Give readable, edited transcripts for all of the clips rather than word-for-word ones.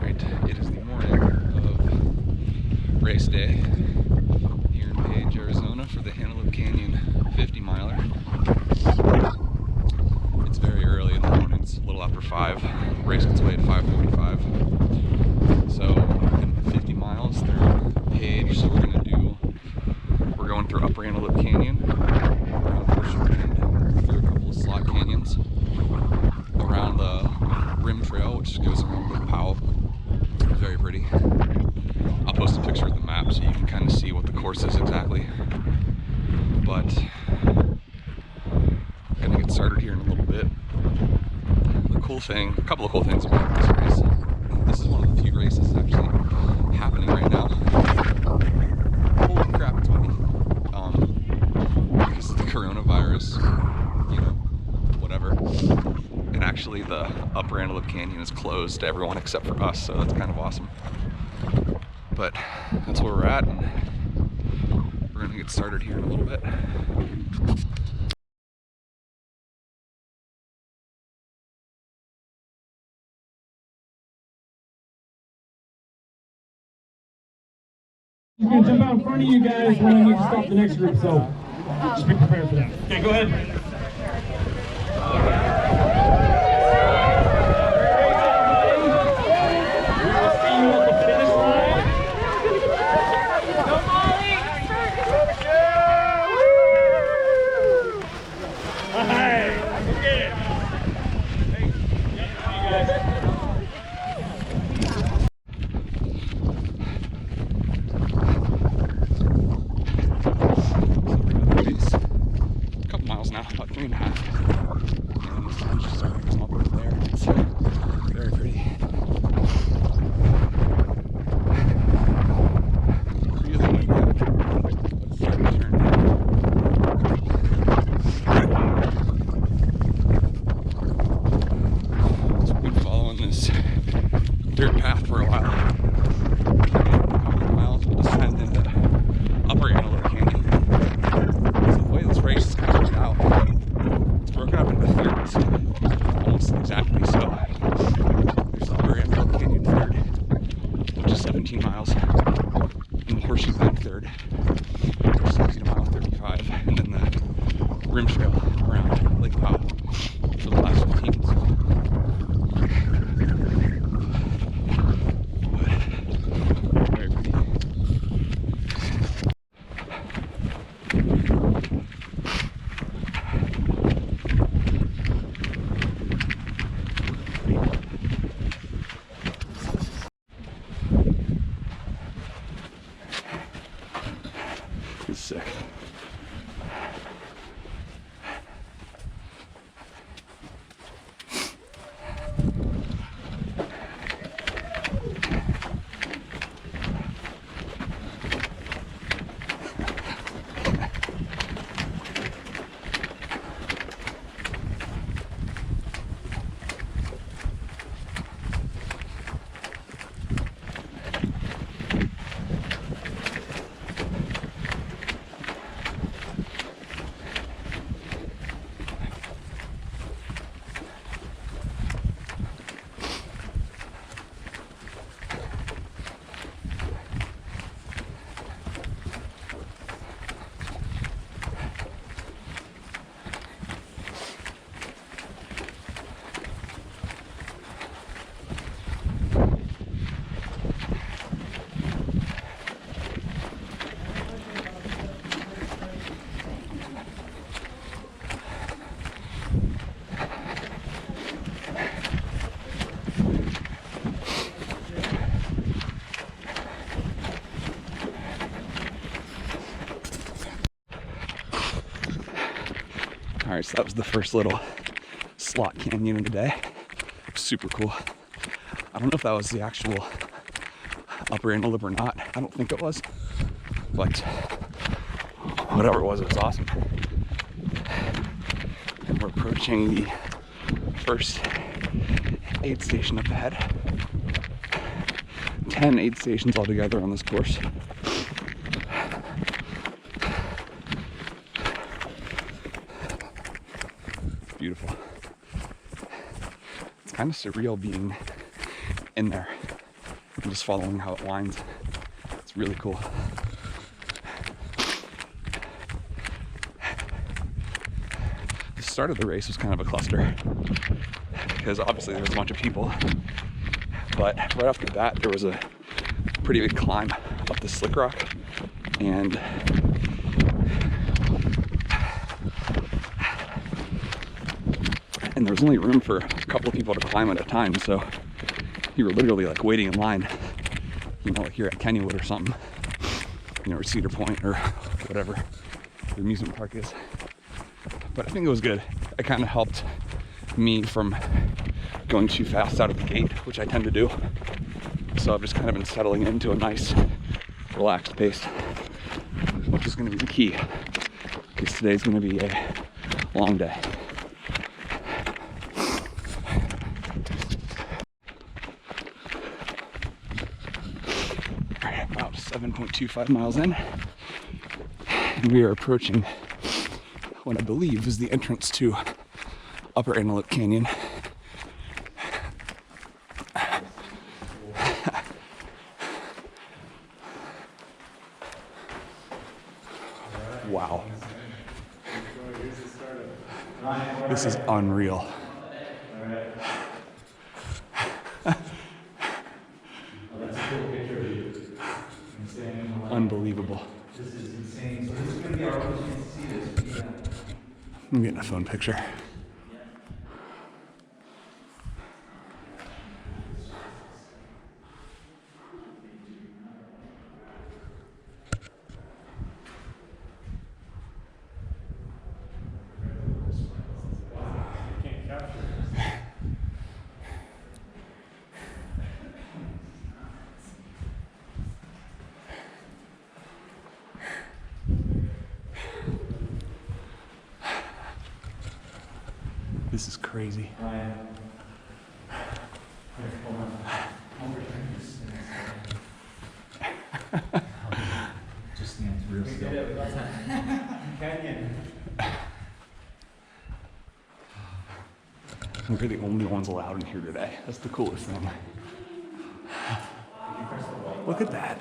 Right, it is the morning of race day here in Page, Arizona for the Antelope Canyon 50 miler. It's very early in the morning, it's a little after 5. The race gets away at 5:45. So, 50 miles through Page, so we're going through Upper Antelope Canyon, around Horseshoe Bend, through a couple of slot canyons, around the rim trail, which goes around Lake Powell. Very pretty. I'll post a picture of the map so you can kind of see what the course is exactly. But I'm gonna get started here in a little bit. A couple of cool things about this race. This is one of the few races actually happening right now. Holy crap, it's windy. Because of the coronavirus, whatever. And actually the Upper Antelope Canyon is closed to everyone except for us, so that's kind of awesome. But that's where we're at, and we're gonna get started here in a little bit. He's going to jump out in front of you guys when I need to stop the next group, so just be prepared for that. Okay, go ahead. We will see you at the finish line. Go, Molly! All right. Okay. Hey, you guys. Now, about 3.5. And the sun's just starting to come up over there. It's very pretty. Really windy out, but it's starting to turn. So we've been following this dirt path for a while. A couple of miles, we'll descend into Upper Antelope Canyon. So the way this race is kind of laid out, it's broken up into thirds, almost exactly so. There's the Upper Antelope Canyon third, which is 17 miles, and the Horseshoe Bend third, which is 60 mile 35, and then the rim trail around Lake Powell for the last 15. So. Very pretty. It's sick. Alright, so that was the first little slot canyon of the day. Super cool. I don't know if that was the actual Upper Antelope or not. I don't think it was. But whatever it was awesome. And we're approaching the first aid station up ahead. 10 aid stations altogether on this course. Beautiful. It's kind kind of surreal being in there and just following how it winds. It's really cool. The start of the race was kind of a cluster because obviously there was a bunch of people, but right off the bat there was a pretty big climb up the slickrock, and there was only room for a couple of people to climb at a time, so you were literally like waiting in line, you know, like here at Kennywood or something, you know, or Cedar Point or whatever the amusement park is. But I think it was good. It kind of helped me from going too fast out of the gate, which I tend to do. So I've just kind of been settling into a nice, relaxed pace, which is going to be the key, because today's going to be a long day. About 7.25 miles in, and we are approaching what I believe is the entrance to Upper Antelope Canyon. Wow. This is unreal. Unbelievable. This is insane. So this is going to be our only chance to see this. Yeah. I'm getting a phone picture. This is crazy. Ryan. Here, hold on. Just stands real still. Canyon. We're the only ones allowed in here today. That's the coolest thing. Look at that.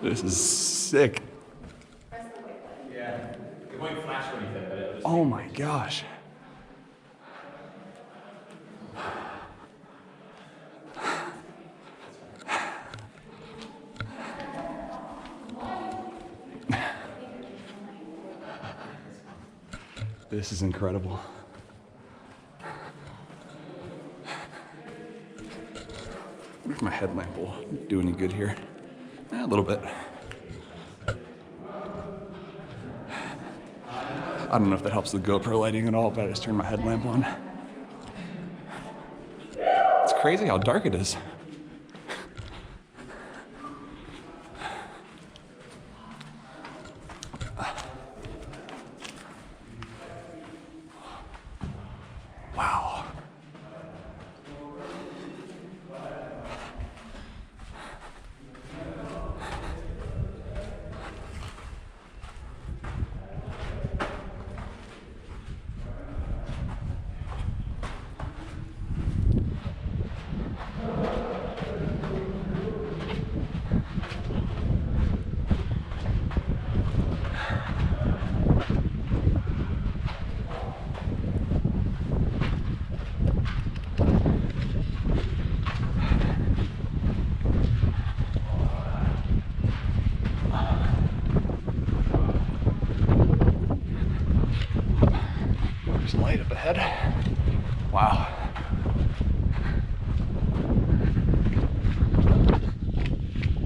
This is sick. Yeah. It won't flash or anything, but it'll just... Oh my gosh. This is incredible. I wonder if my headlamp will do any good here. A little bit. I don't know if that helps the GoPro lighting at all, but I just turned my headlamp on. It's crazy how dark it is. Wow. There's light up ahead. Wow.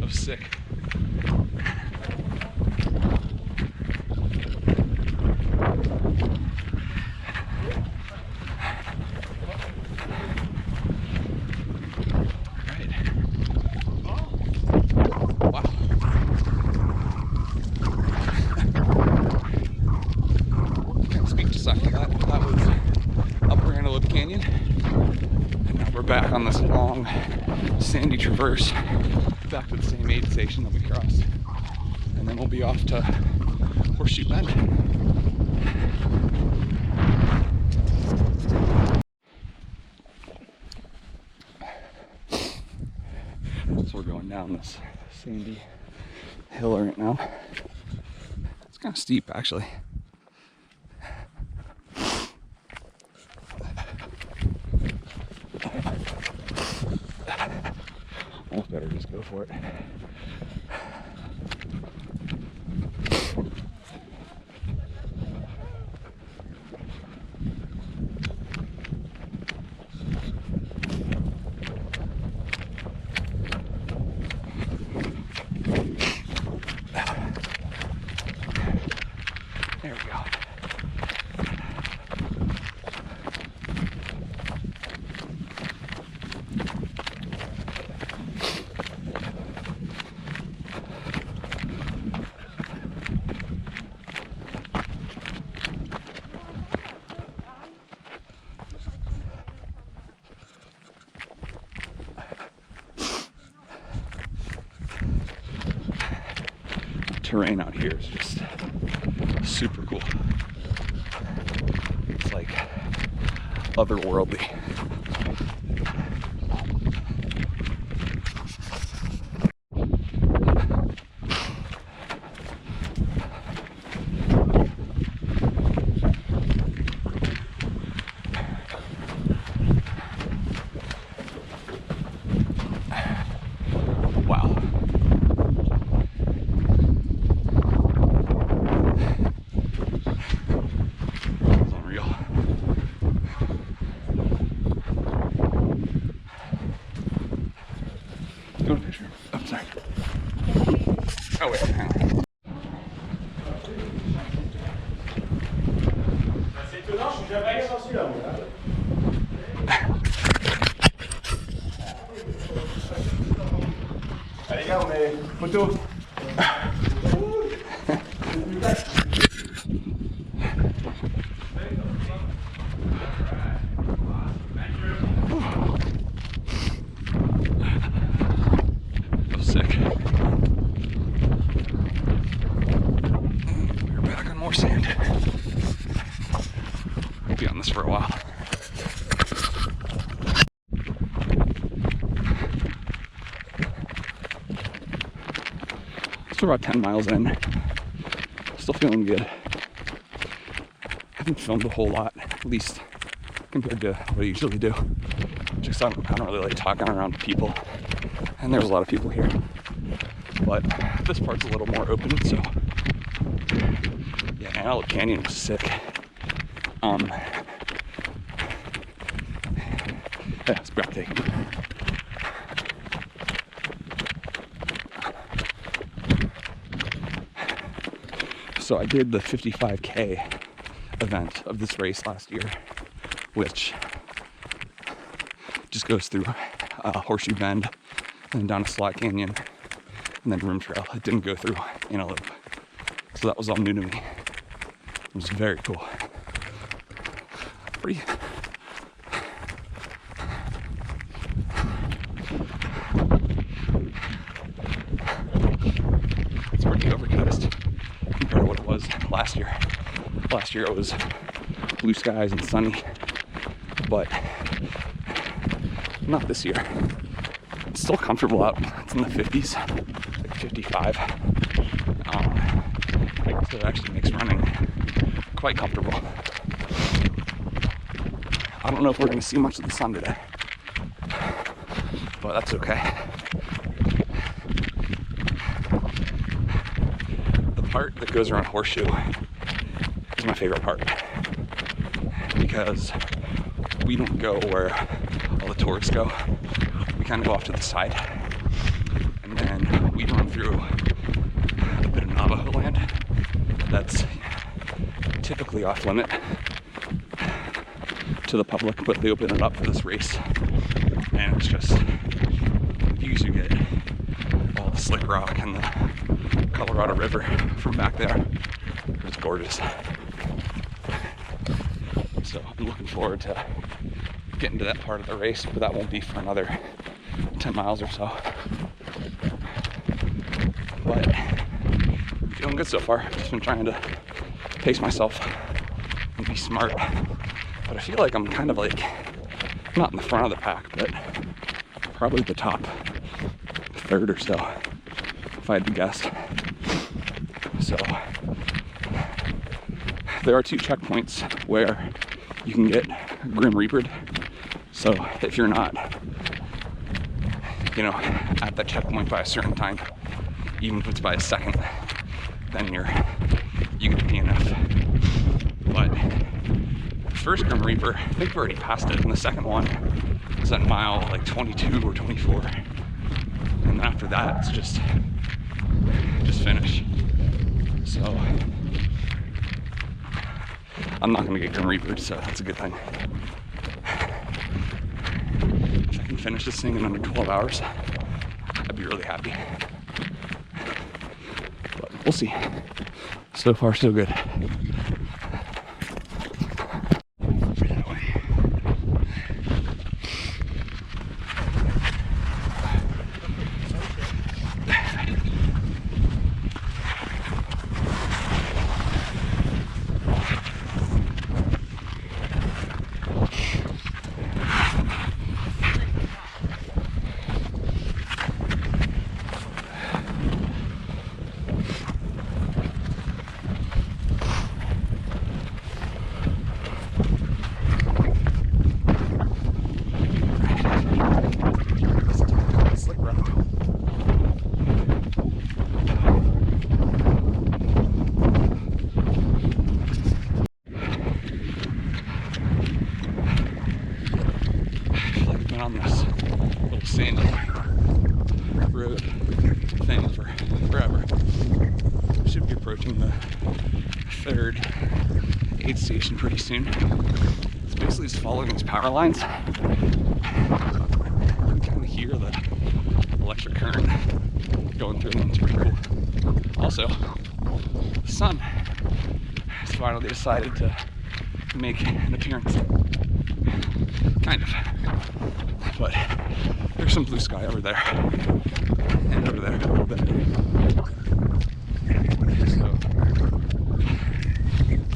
That was sick. Canyon, and now we're back on this long sandy traverse back to the same aid station that we crossed, and then we'll be off to Horseshoe Bend. down this sandy hill right now. It's kind of steep, actually. Almost better just go for it. There we go. Terrain out here is just super cool. It's like otherworldly. Wow. You want a picture? Oh, sorry. Oh, wait, hang on. C'est étonnant, je suis jamais allé dans celui-là, moi. Allez, les gars, on met photo. Sick. We're back on more sand. We'll be on this for a while. So we're about 10 miles in. Still feeling good. I haven't filmed a whole lot, at least compared to what I usually do. Just I don't really like talking around people. And there's a lot of people here, but this part's a little more open, so yeah, Antelope Canyon was sick. Yeah, it's breathtaking. So I did the 55K event of this race last year, which just goes through Horseshoe Bend and down a slot canyon, and then room trail. It didn't go through Antelope, so that was all new to me. It was very cool. Pretty. It's pretty overcast compared to what it was last year. Last year it was blue skies and sunny, but not this year. It's still comfortable out. It's in the 50s, like 55. So it actually makes running quite comfortable. I don't know if we're going to see much of the sun today, but that's okay. The part that goes around Horseshoe is my favorite part, because we don't go where all the tourists go. We kind of go off to the side, and then we run through a bit of Navajo land that's typically off limit to the public, but they open it up for this race, and it's just the views you get, all the slick rock and the Colorado River from back there. It's gorgeous. So I'm looking forward to getting to that part of the race, but that won't be for another 10 miles or so. But I'm feeling good so far. Just been trying to pace myself and be smart. But I feel like I'm kind of like, not in the front of the pack, but probably the top third or so, if I had to guess. So there are 2 checkpoints where you can get Grim Reapered. So if you're not, at that checkpoint by a certain time, even if it's by a second, then you get the DNF. But the first Grim Reaper, I think we've already passed it, and the second one is at mile like 22 or 24. And then after that, it's just finish. So I'm not gonna get Grim Reapered, so that's a good thing. If I can finish this thing in under 12 hours, I'd be really happy. But we'll see. So far, so good. On this little sandy road thing for forever. Should be approaching the 3rd aid station pretty soon. It's basically just following these power lines. You can kind of hear the electric current going through them. It's pretty cool. Also, the sun has finally decided to make an appearance. Kind of. But there's some blue sky over there and over there a little bit. So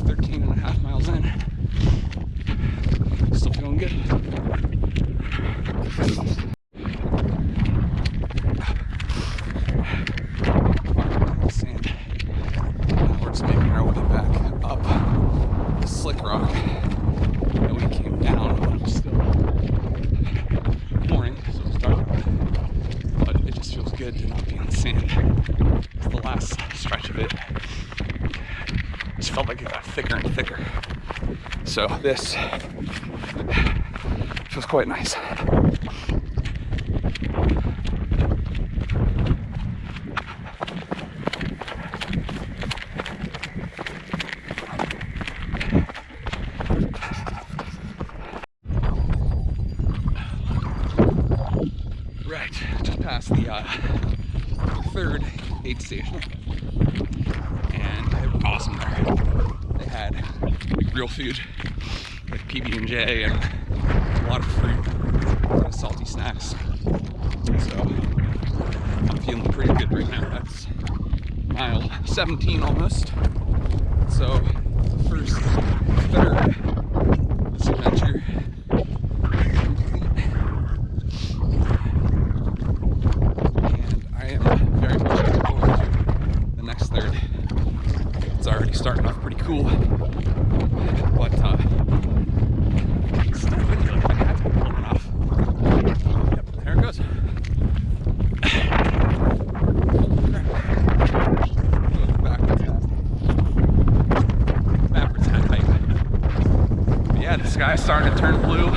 13.5 miles in, still feeling good. Sand. We're just making our way back up the slick rock that we came down, but it was still morning, so it's dark, but it just feels good to not be on sand. It's the last stretch of it. Just felt like it got thicker and thicker. So this feels quite nice. Right, just past the 3rd aid station, and they were awesome there. They had like, real food, like PB&J and a lot of fruit, and salty snacks. So I'm feeling pretty good right now. That's mile 17 almost. So first third of this adventure. Starting off pretty cool, but it's still windy, like I have to be pulling off. Yep, there it goes. Backwards head height. But yeah, the sky's starting to turn blue.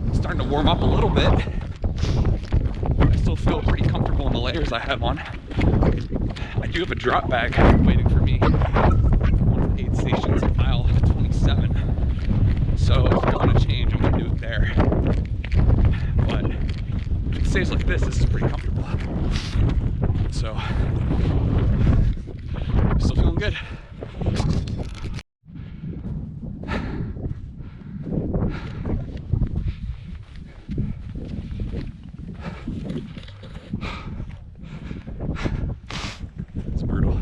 It's starting to warm up a little bit. I still feel pretty comfortable in the layers I have on. I do have a drop bag waiting for me. Aid stations at mile 27. So if I want to change, I'm going to do it there. But if it stays like this is pretty comfortable. So, still feeling good. It's brutal.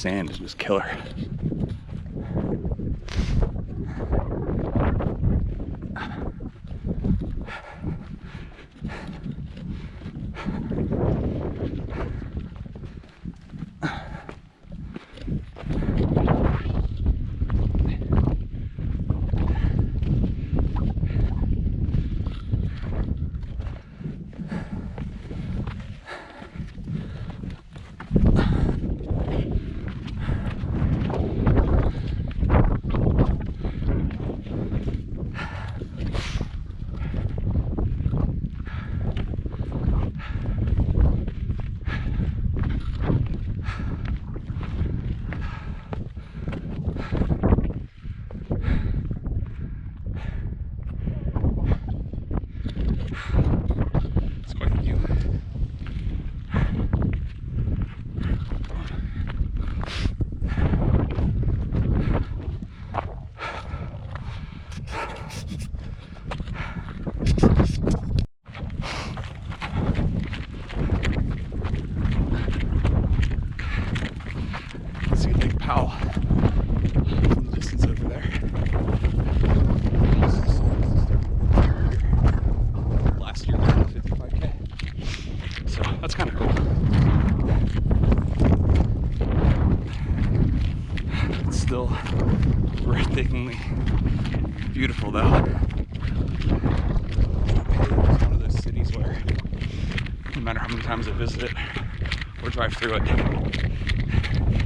sand is just killer. It's quite a view. See Lake Powell in the distance over there. Last year we did 55K, so that's kind of cool. It's still breathtakingly beautiful though. It's one of those cities where no matter how many times I visit it or drive through it,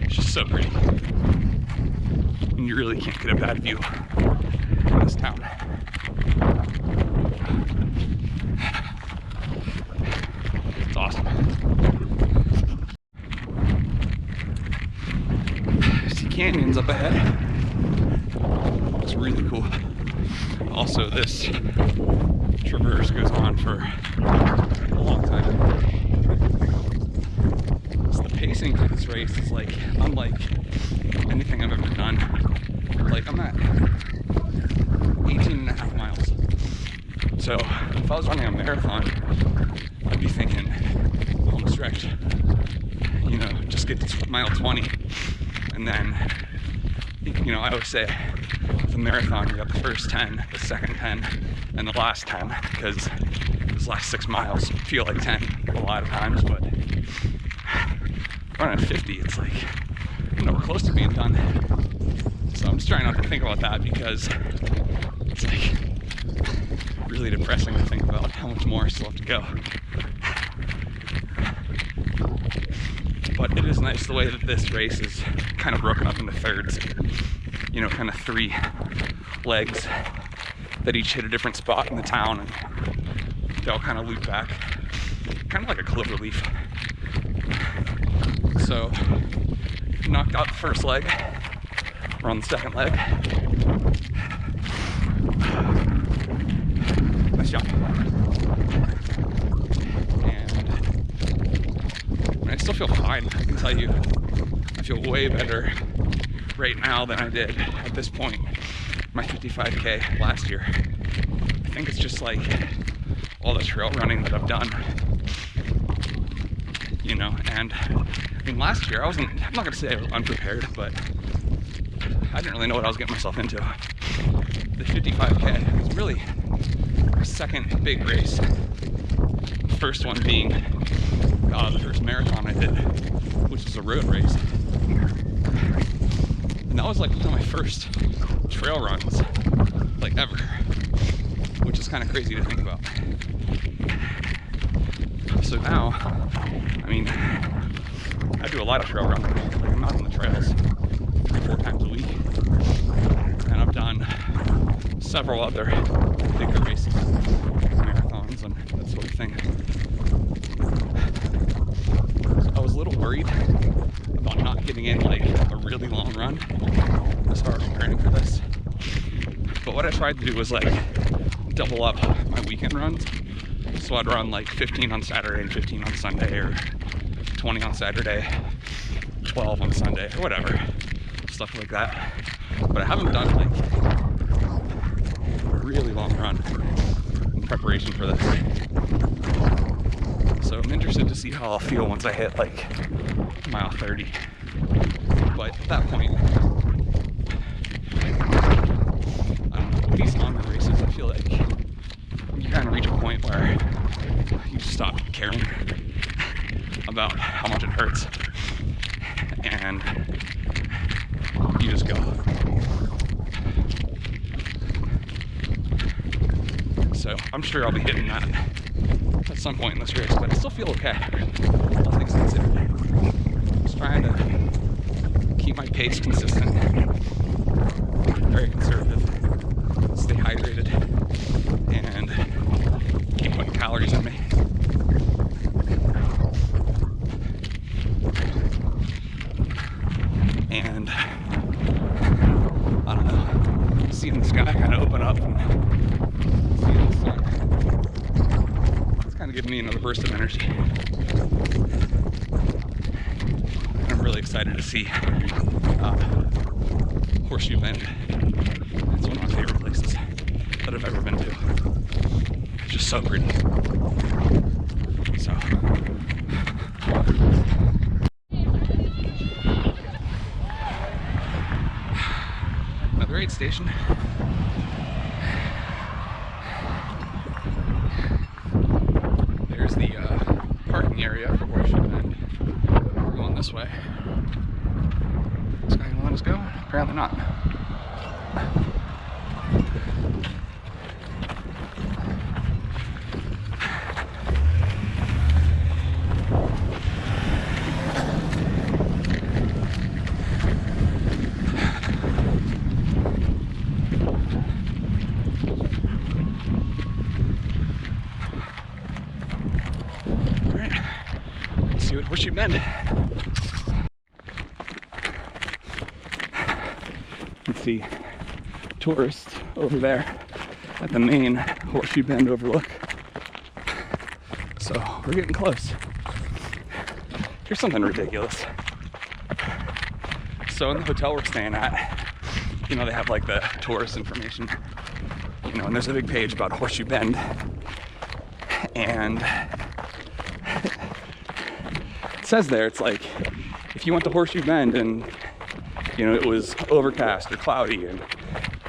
it's just so pretty. And you really can't get a bad view from this town. It's awesome. See canyons up ahead. It's really cool. Also, this traverse goes on for a long time. So the pacing for this race is like unlike anything I've ever done. Like, I'm at 18.5 miles. So if I was running a marathon, I'd be thinking home stretch, you know, just get to mile 20. And then, you know, I always say with a marathon, you got the first 10, the second 10, and the last 10, because those last 6 miles feel like 10 a lot of times, but running at 50, it's like, you know, we're close to being done. So I'm just trying not to think about that because it's like really depressing to think about how much more I still have to go. But it is nice the way that this race is kind of broken up into thirds. You know, kind of 3 legs that each hit a different spot in the town, and they all kind of loop back, kind of like a clover leaf. So, knocked out the first leg. We're on the second leg. Nice job. And I still feel fine. I can tell you, I feel way better right now than I did at this point, my 55K last year. I think it's just like all the trail running that I've done, you know. And I mean, last year I'm not gonna say I was unprepared, but I didn't really know what I was getting myself into. The 55K was really our second big race. The first one being the first marathon I did, which was a road race. And that was like one of my first trail runs, like ever, which is kind of crazy to think about. So now, I mean, I do a lot of trail running. Like, I'm out on the trails 3-4 times a week. And I've done several other bigger races, marathons and that sort of thing. So I was a little worried about not getting in like a really long run as far as preparing for this. But what I tried to do was like double up my weekend runs. So I'd run like 15 on Saturday and 15 on Sunday, or 20 on Saturday, 12 on Sunday, or whatever, stuff like that. But I haven't done like a really long run in preparation for this. So I'm interested to see how I'll feel once I hit like mile 30. But at that point, I don't know, with these longer races, I feel like you kind of reach a point where you just stop caring about how much it hurts, and you just go. So I'm sure I'll be hitting that at some point in this race, but I still feel okay, all things considered. Just trying to keep my pace consistent, very conservative, stay hydrated, and keep putting calories in me. And I don't know, seeing the sky kind of open up and seeing the sun, it's kind of giving me another burst of energy. And I'm really excited to see Horseshoe Bend. It's one of my favorite places that I've ever been to. It's just so pretty. So. Another aid station. There's the parking area for Horseshoe Bend. We're going this way. Is this guy gonna let us go? Apparently not. See what Horseshoe Bend. Let's see tourists over there at the main Horseshoe Bend overlook. So we're getting close. Here's something ridiculous. So in the hotel we're staying at, you know, they have like the tourist information, you know, and there's a big page about Horseshoe Bend, and it says there, it's like, if you went to Horseshoe Bend and, you know, it was overcast or cloudy and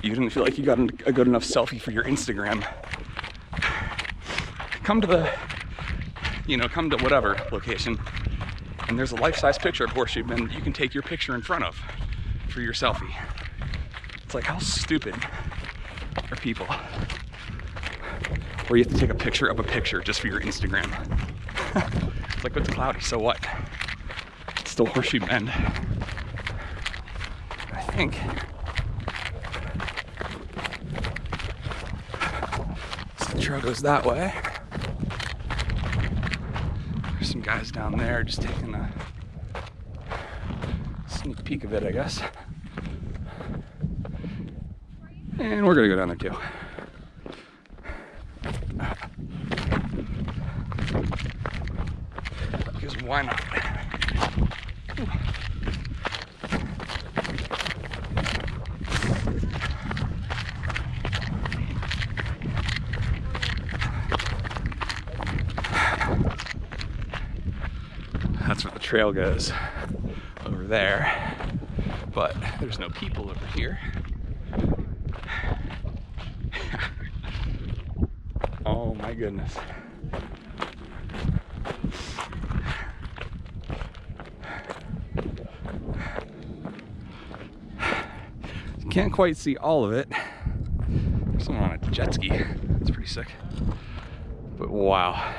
you didn't feel like you got a good enough selfie for your Instagram, come to the, you know, come to whatever location, and there's a life-size picture of Horseshoe Bend that you can take your picture in front of for your selfie. It's like, how stupid are people? Or you have to take a picture of a picture just for your Instagram. It's like, it's cloudy, so what? It's still Horseshoe Bend. I think so the trail goes that way. There's some guys down there just taking a sneak peek of it, I guess. And we're gonna go down there too. Because why not? Ooh. That's where the trail goes, over there. But there's no people over here. Oh my goodness. Can't quite see all of it. There's someone on a jet ski. It's pretty sick. But wow.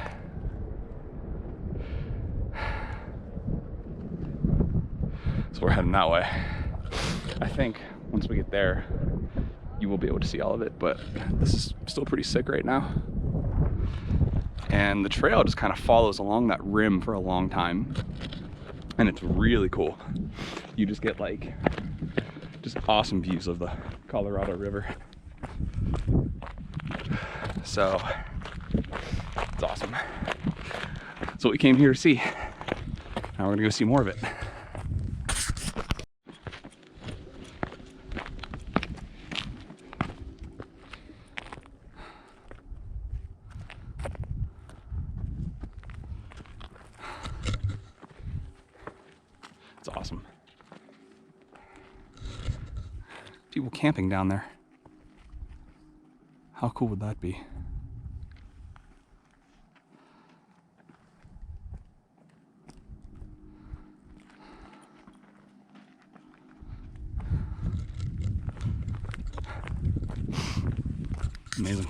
So we're heading that way. I think once we get there, you will be able to see all of it, but this is still pretty sick right now. And the trail just kind of follows along that rim for a long time. And it's really cool. You just get like, just awesome views of the Colorado River. So, it's awesome. That's what we came here to see. Now we're gonna go see more of it. It's awesome. people camping down there. How cool would that be? Amazing.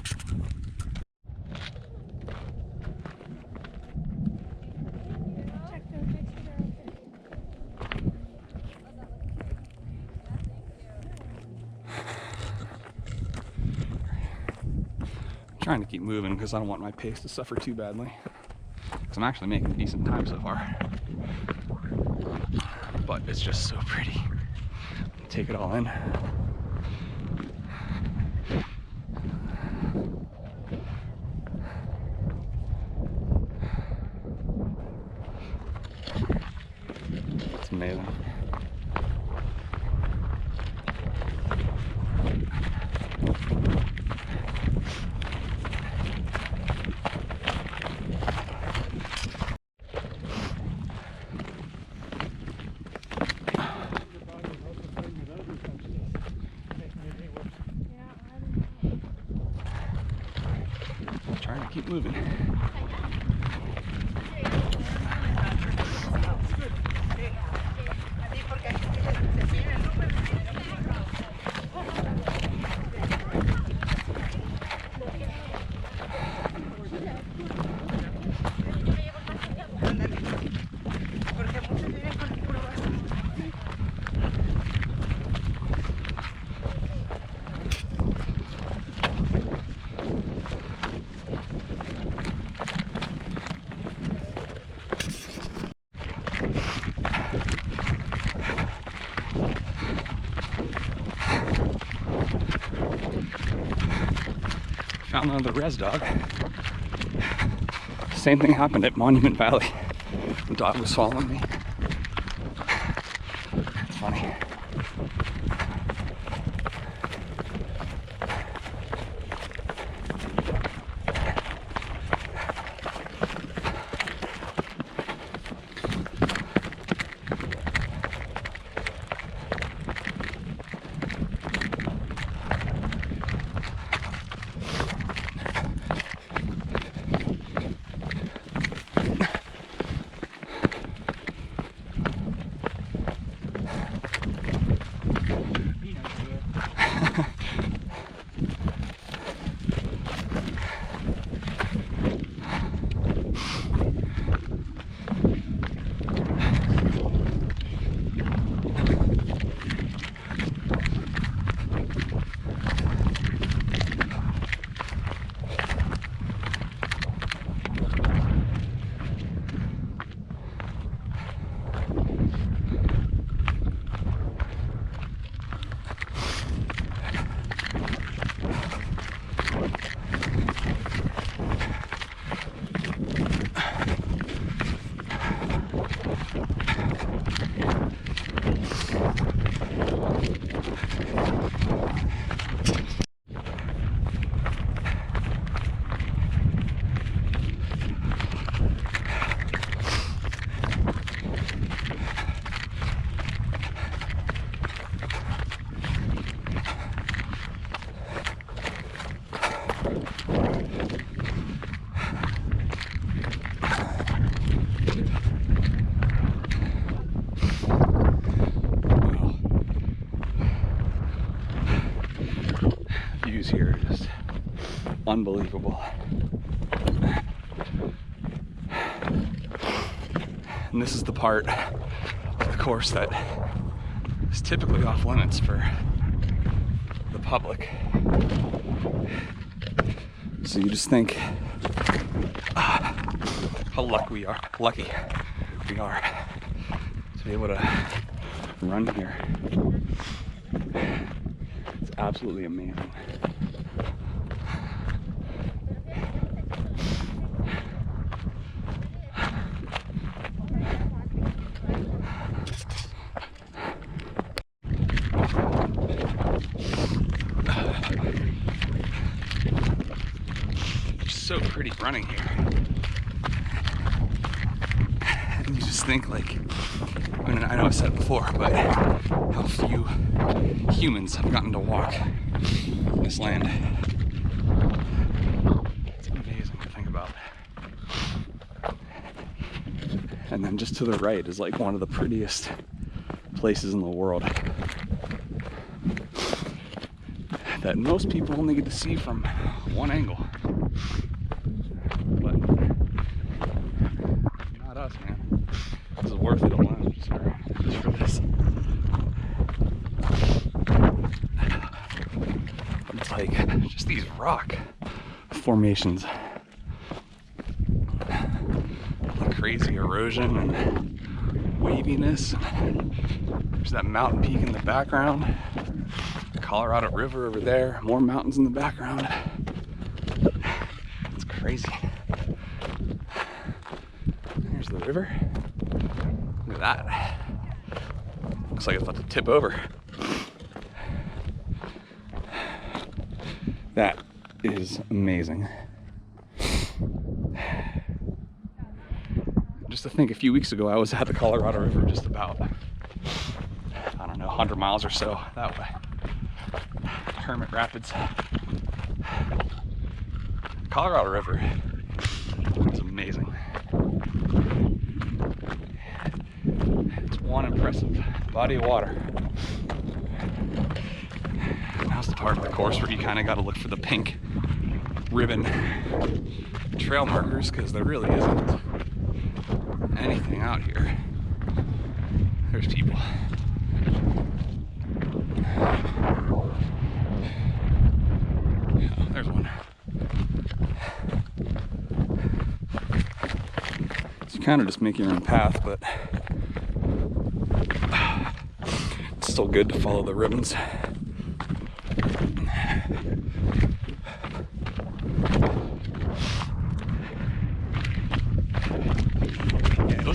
Trying to keep moving because I don't want my pace to suffer too badly. Because I'm actually making decent time so far. But it's just so pretty. Take it all in. It's amazing. Trying to keep moving. Found another res dog. Same thing happened at Monument Valley. The dog was following me. It's funny. Views here are just unbelievable. And this is the part of the course that is typically off limits for the public. So you just think how lucky we are to be able to run here. It's absolutely amazing. So pretty running here. And you just think like, when And I know I said it before, but how few humans have gotten to walk this land. It's amazing to think about. And then just to the right is like one of the prettiest places in the world that most people only get to see from one angle. But not us, man. This is worth it alone just for this. But it's like just these rock formations. The crazy erosion and waviness. There's that mountain peak in the background. The Colorado River over there. More mountains in the background. It's crazy. There's the river. Look at that. Looks like it's about to tip over. That is amazing. Just to think, a few weeks ago I was at the Colorado River just about, I don't know, 100 miles or so that way. Hermit Rapids. Colorado River is amazing. It's one impressive body of water. Now's the part of the course where you kind of got to look for the pink ribbon trail markers, because there really isn't anything out here. There's people. Oh, there's one. So you kind of just make your own path, but it's still good to follow the ribbons.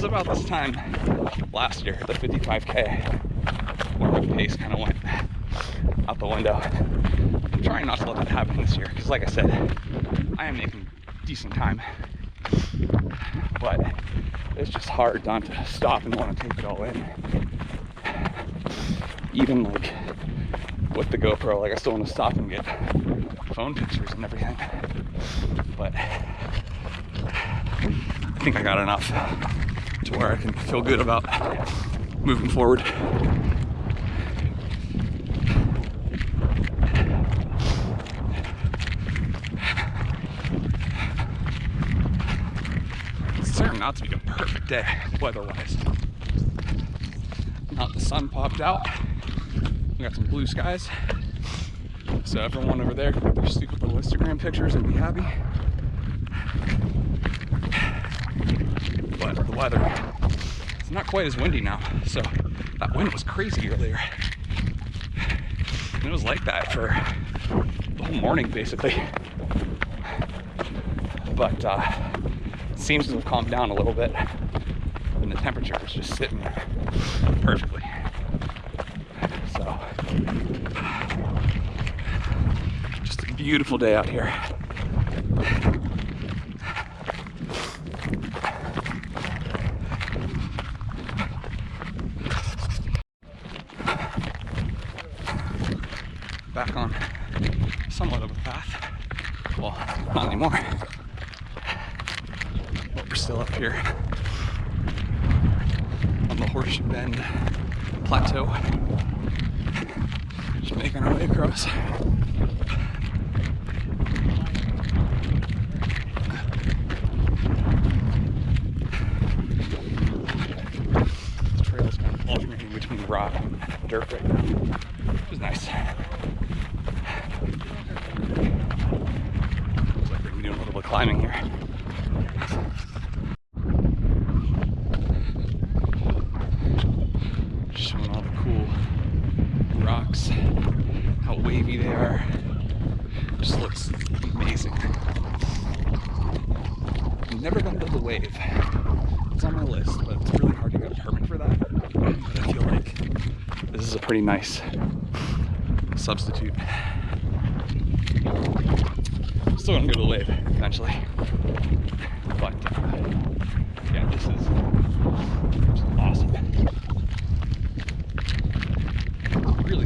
About this time last year, the 55K, where my pace kind of went out the window. I'm trying not to let that happen this year, because like I said, I am making decent time, but it's just hard not to stop and want to take it all in. Even like with the GoPro, like I still want to stop and get phone pictures and everything, but I think I got enough to where I can feel good about moving forward. It's turning out to be a perfect day weather-wise. Now the sun popped out, we got some blue skies, so everyone over there can get their stupid little Instagram pictures and be happy. But the weather, it's not quite as windy now, so that wind was crazy earlier. And it was like that for the whole morning, basically. But it seems to have calmed down a little bit, and the temperature is just sitting perfectly. So, just a beautiful day out here. Back on somewhat of a path. Well, not anymore. But we're still up here on the Horseshoe Bend plateau. Just making our way across. The trail's kind of alternating between rock and dirt right now, which is nice. Looks like we're gonna be doing a little bit of climbing here. Just showing all the cool rocks, how wavy they are. Just looks amazing. I've never done the wave. It's on my list, but it's really hard to get a permit for that. But I feel like this is a pretty nice substitute. Still gonna go to the wave eventually, but yeah, this is awesome.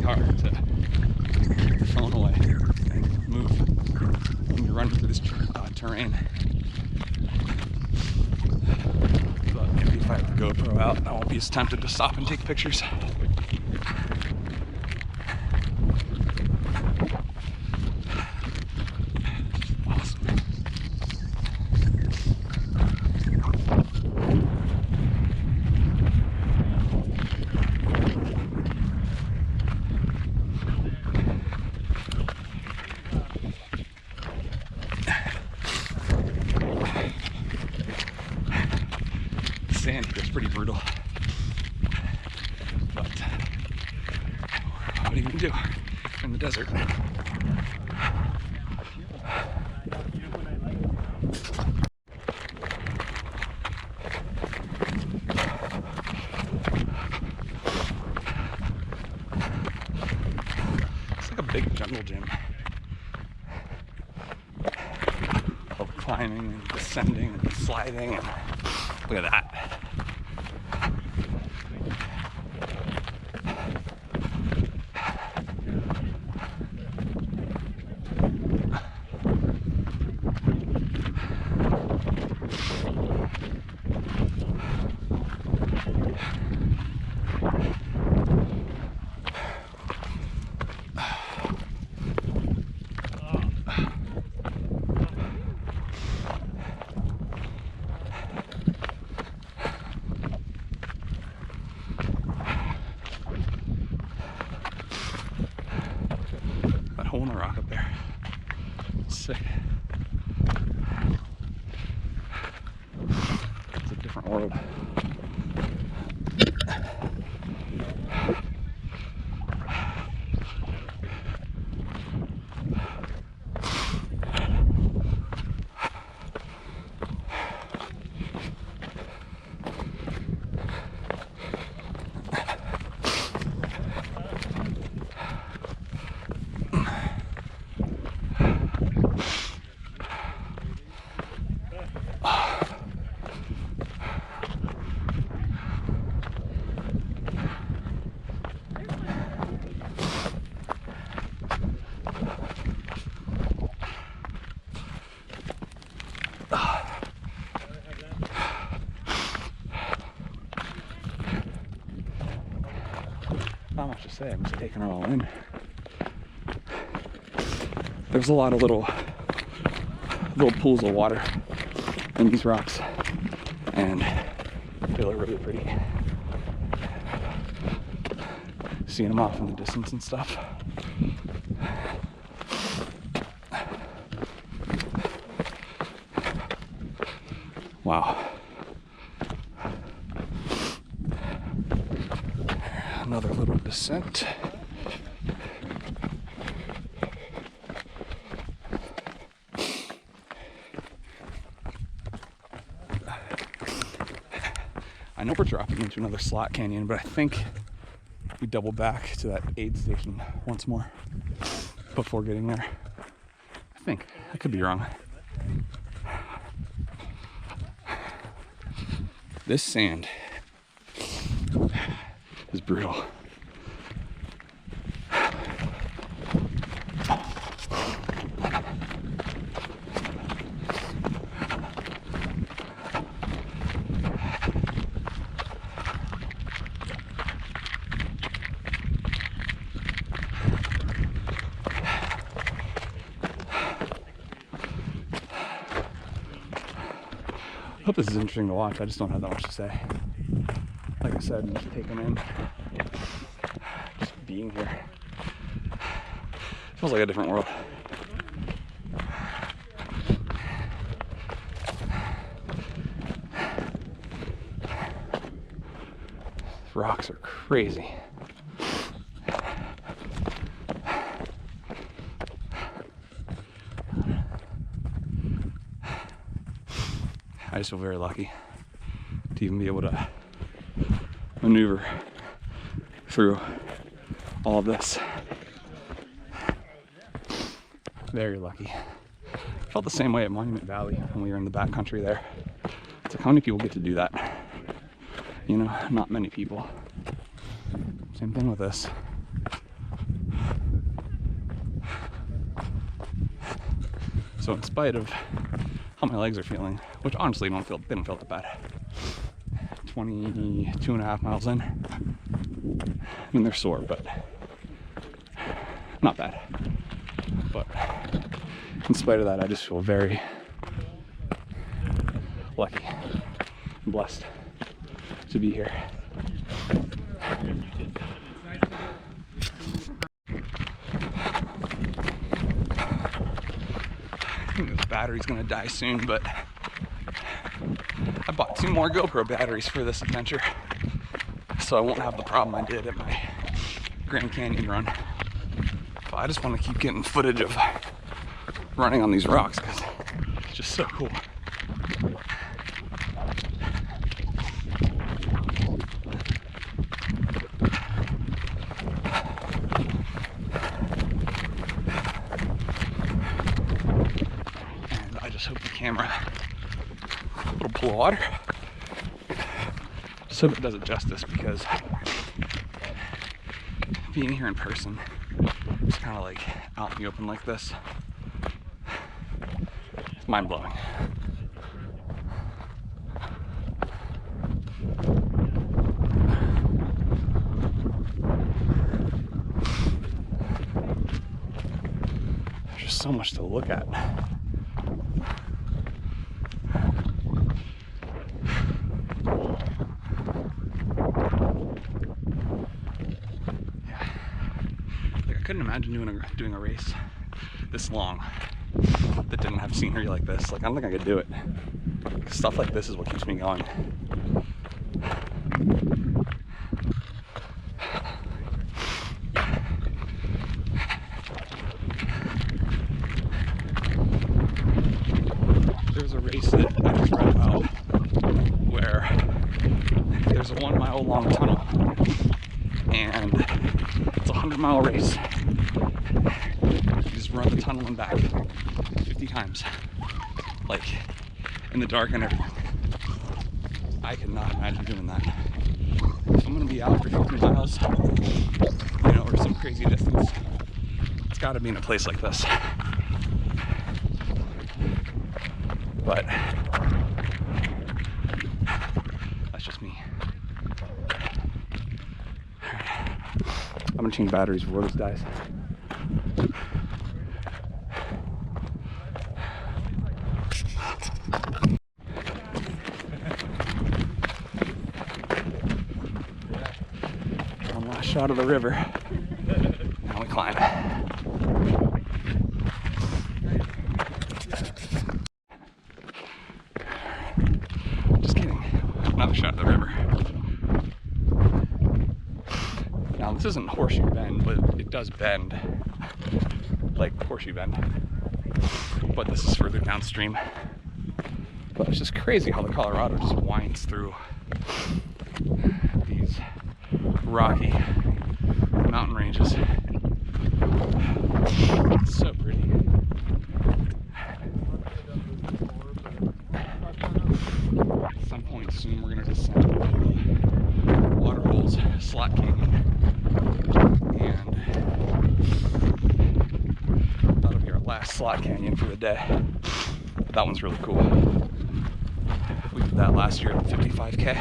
hard to put the phone away and move when you're running through this terrain. But maybe if I have the GoPro out, I won't be as tempted to stop and take pictures. Sand here is pretty brutal, but what are you gonna do in the desert? It's like a big jungle gym of climbing and descending and sliding, and look at that. Hole in the rock up there. Sick. It's a different world. Not much to say, I'm just taking it all in. There's a lot of little pools of water in these rocks, and they look really pretty. Seeing them off in the distance and stuff. Wow. Another little descent. I know we're dropping into another slot canyon, but I think we double back to that aid station once more before getting there. I think. I could be wrong. This sand is brutal. I hope this is interesting to watch. I just don't have that much to say. Like I said, I'm just taking in, just being here. It feels like a different world. These rocks are crazy. I just feel very lucky to even be able to maneuver through all of this. Very lucky. Felt the same way at Monument Valley when we were in the backcountry there. It's like, how many people get to do that? You know, not many people. Same thing with this. So in spite of how my legs are feeling, which honestly they don't feel that bad. 22.5 miles in. I mean, they're sore, but not bad. But in spite of that, I just feel very lucky and blessed to be here. I think this battery's gonna die soon, but I bought 2 more GoPro batteries for this adventure, so I won't have the problem I did at my Grand Canyon run. But I just want to keep getting footage of running on these rocks because it's just so cool. And I just hope the camera, a little pull of water, just hope it does it justice, because being here in person, just kind of like out in the open like this, it's mind-blowing. There's just so much to look at. I couldn't imagine doing a race this long that didn't have scenery like this. Like, I don't think I could do it. Stuff like this is what keeps me going. There's a race that I just read about where there's a 1 mile long tunnel, and it's a 100-mile race. You just run the tunnel and back 50 times, like in the dark and everything. I could not imagine doing that. If I'm gonna be out for 50 miles, you know, or some crazy distance, it's gotta be in a place like this. But that's just me. I'm gonna change batteries before this dies. One last shot of the river. Now we climb. Just kidding. Another shot of the river. Now this isn't Horseshoe Bend, but it does bend like Horseshoe Bend. But this is further downstream. But it's just crazy how the Colorado just winds through these rocky mountain ranges. It's so pretty. At some point soon we're going to descend to the Waterholes slot canyon, and that'll be our last slot canyon for the day. That one's really cool. We did that last year at 55K.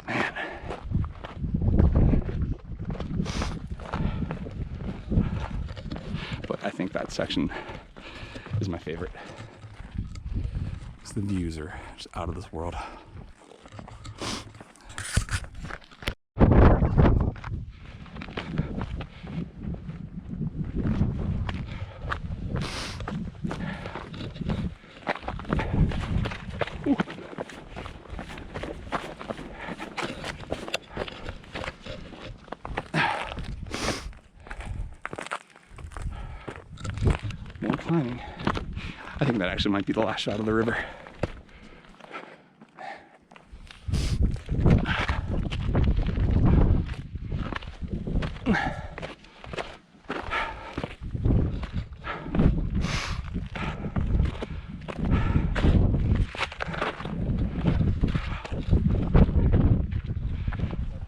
Man. But I think that section is my favorite. The views are just out of this world. Ooh. More climbing. I think that actually might be the last shot of the river.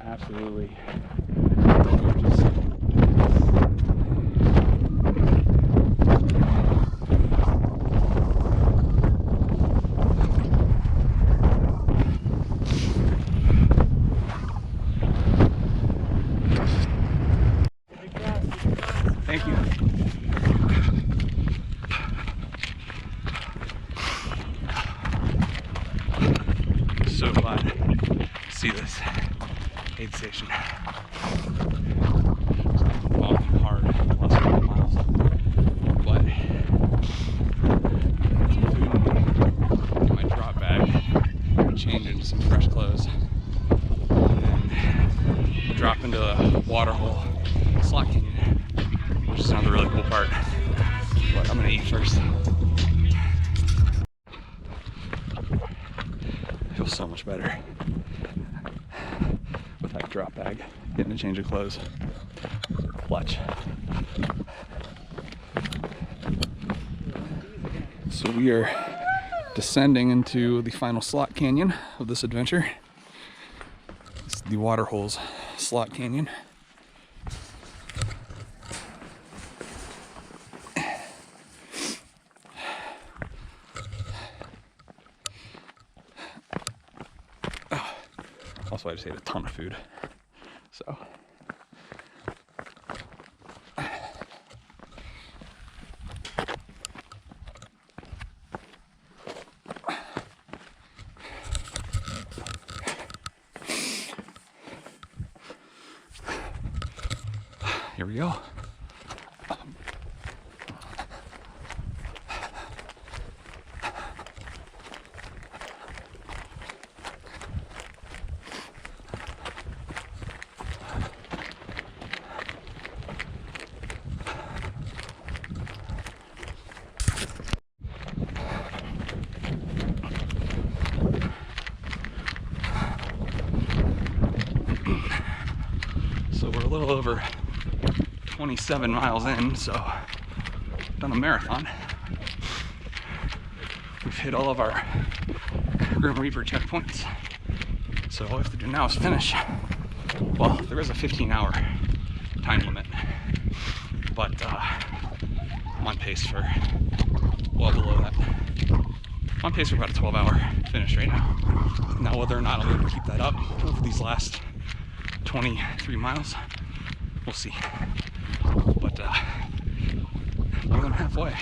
Absolutely gorgeous. I'm gonna eat first. I feel so much better with that drop bag. Getting a change of clothes. Clutch. So we are descending into the final slot canyon of this adventure. It's the Waterholes slot canyon. Also, I just ate a ton of food, so. Here we go. So we're a little over 27 miles in, so done a marathon. We've hit all of our Grim Reaper checkpoints. So all we have to do now is finish. Well, there is a 15-hour time limit, but I'm on pace for well below that. I'm on pace for about a 12-hour finish right now. Now, whether or not I'll be able to keep that up over these last 23 miles, we'll see. But more than halfway.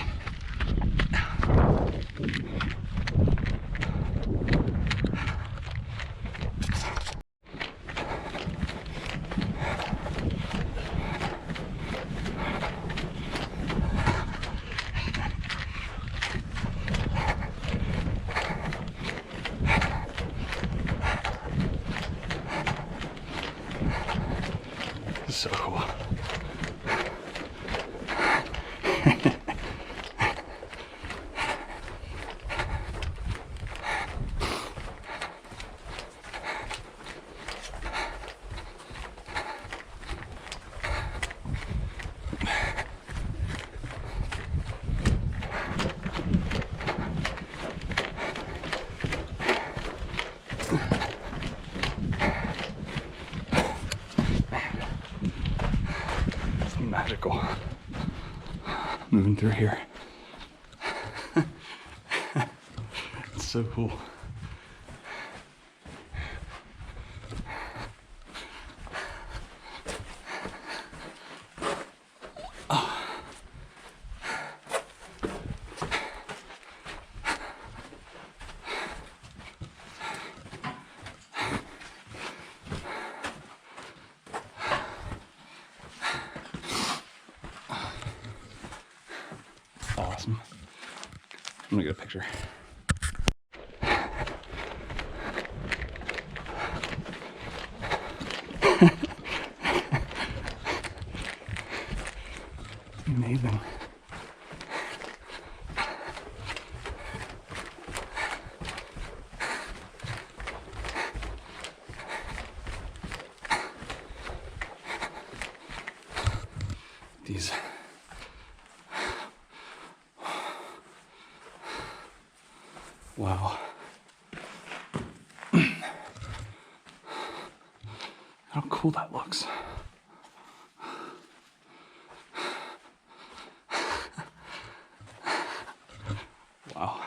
So cool. Magical. Moving through here. It's so cool. Awesome. I'm gonna get a picture. Amazing. These wow. How cool that looks. Wow.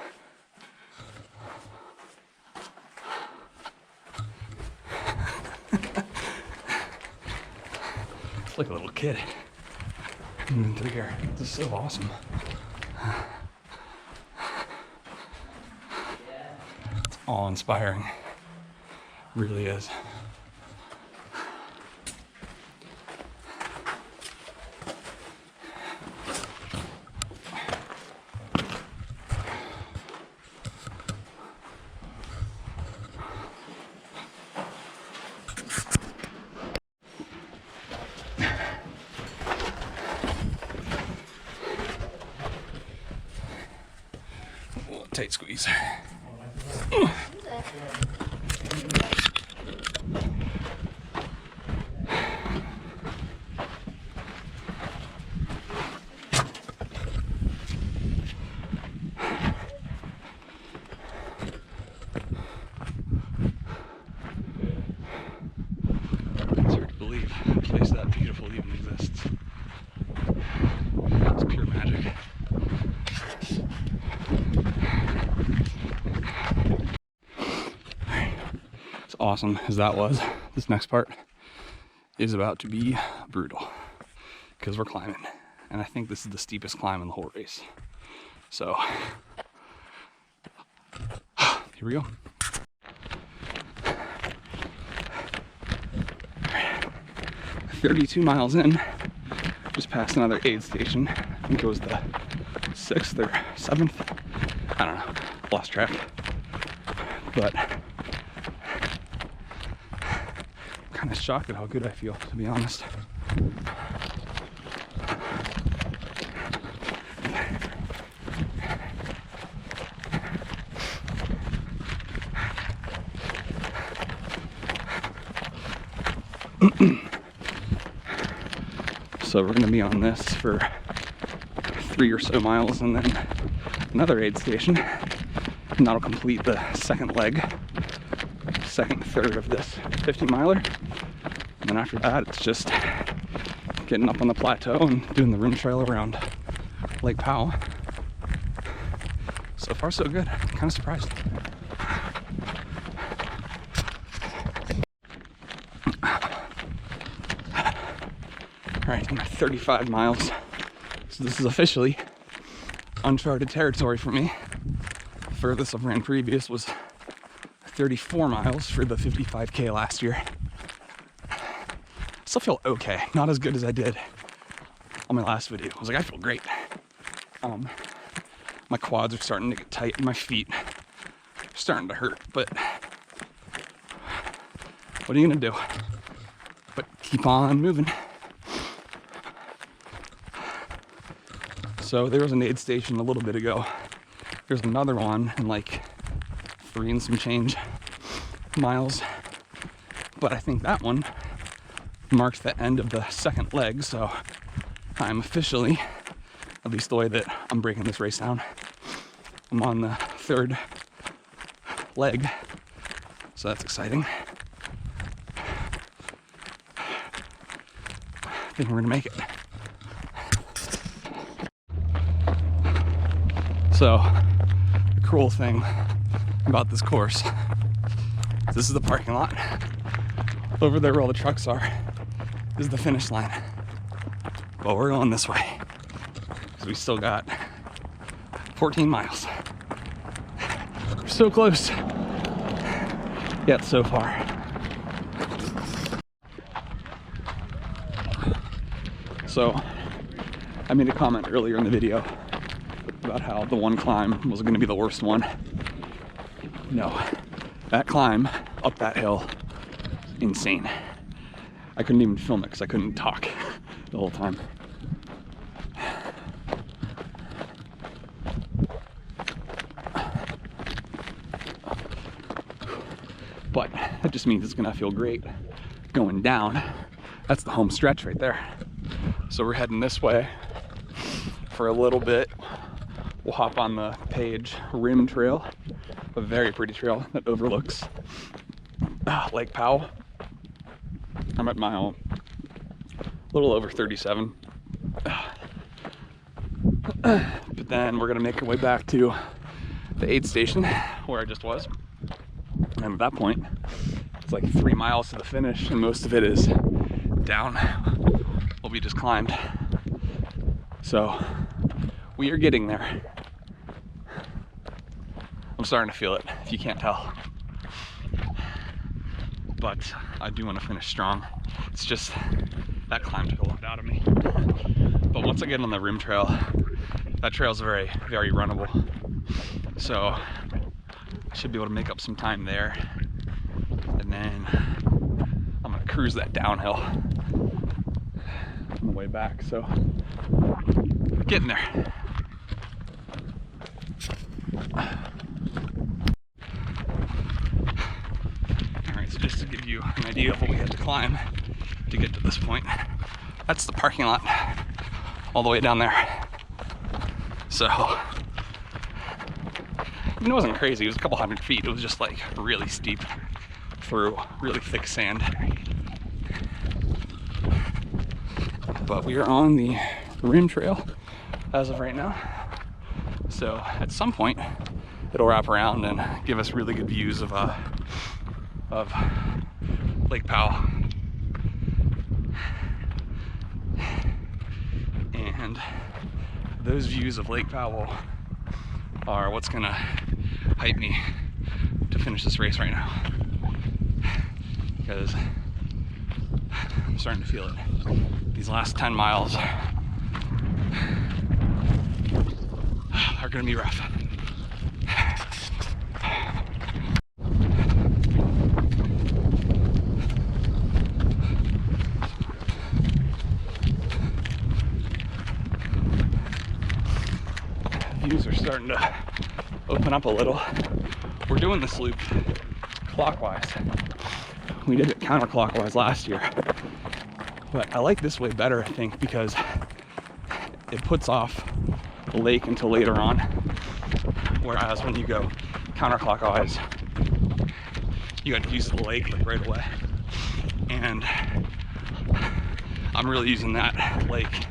It's like a little kid moving through here. This is so awesome. It's awe-inspiring. Really is. Tight squeeze. It's hard to believe a place that beautiful even exists. It's pure magic. As awesome as that was, this next part is about to be brutal because we're climbing, and I think this is the steepest climb in the whole race. So here we go. 32 miles in, just passed another aid station. I think it was the 6th or 7th. I don't know, lost track. But I'm kind of shocked at how good I feel, to be honest. So we're going to be on this for 3 or so miles and then another aid station, and that'll complete the second leg, second third of this 50-miler. And then after that, it's just getting up on the plateau and doing the rim trail around Lake Powell. So far so good. I'm kind of surprised. All right, I'm at 35 miles. So this is officially uncharted territory for me. Furthest I've ran previous was 34 miles for the 55K last year. Still feel okay, not as good as I did on my last video. I was like, I feel great. My quads are starting to get tight and my feet are starting to hurt, but what are you gonna do? But keep on moving. So there was an aid station a little bit ago. There's another one in like 3 and some change miles. But I think that one marks the end of the second leg. So I'm officially, at least the way that I'm breaking this race down, I'm on the 3rd leg. So that's exciting. I think we're gonna make it. So, the cool thing about this course is this is the parking lot. Over there where all the trucks are is the finish line. But we're going this way because we still got 14 miles. We're so close, yet so far. So, I made a comment earlier in the video about how the one climb was going to be the worst one. No, that climb up that hill, insane. I couldn't even film it because I couldn't talk the whole time. But that just means it's gonna feel great going down. That's the home stretch right there. So we're heading this way for a little bit. We'll hop on the Page Rim Trail, a very pretty trail that overlooks Lake Powell. I'm at mile a little over 37. But then we're gonna make our way back to the aid station where I just was. And at that point, it's like 3 miles to the finish, and most of it is down what we just climbed. So we are getting there. I'm starting to feel it, if you can't tell. But I do want to finish strong. It's just that climb took a lot out of me. But once I get on the rim trail, that trail's very, very runnable. So I should be able to make up some time there. And then I'm gonna cruise that downhill on the way back. So getting there. idea of what we had to climb to get to this point. That's the parking lot all the way down there. So, it wasn't crazy, it was a couple hundred feet. It was just like really steep through really thick sand. But we are on the rim trail as of right now. So at some point, it'll wrap around and give us really good views of Lake Powell. And those views of Lake Powell are what's gonna hype me to finish this race right now. Because I'm starting to feel it. These last 10 miles are gonna be rough. Views are starting to open up a little. We're doing this loop clockwise. We did it counterclockwise last year. But I like this way better, I think, because it puts off the lake until later on. Whereas when you go counterclockwise, you got to use the lake like right away. And I'm really using that lake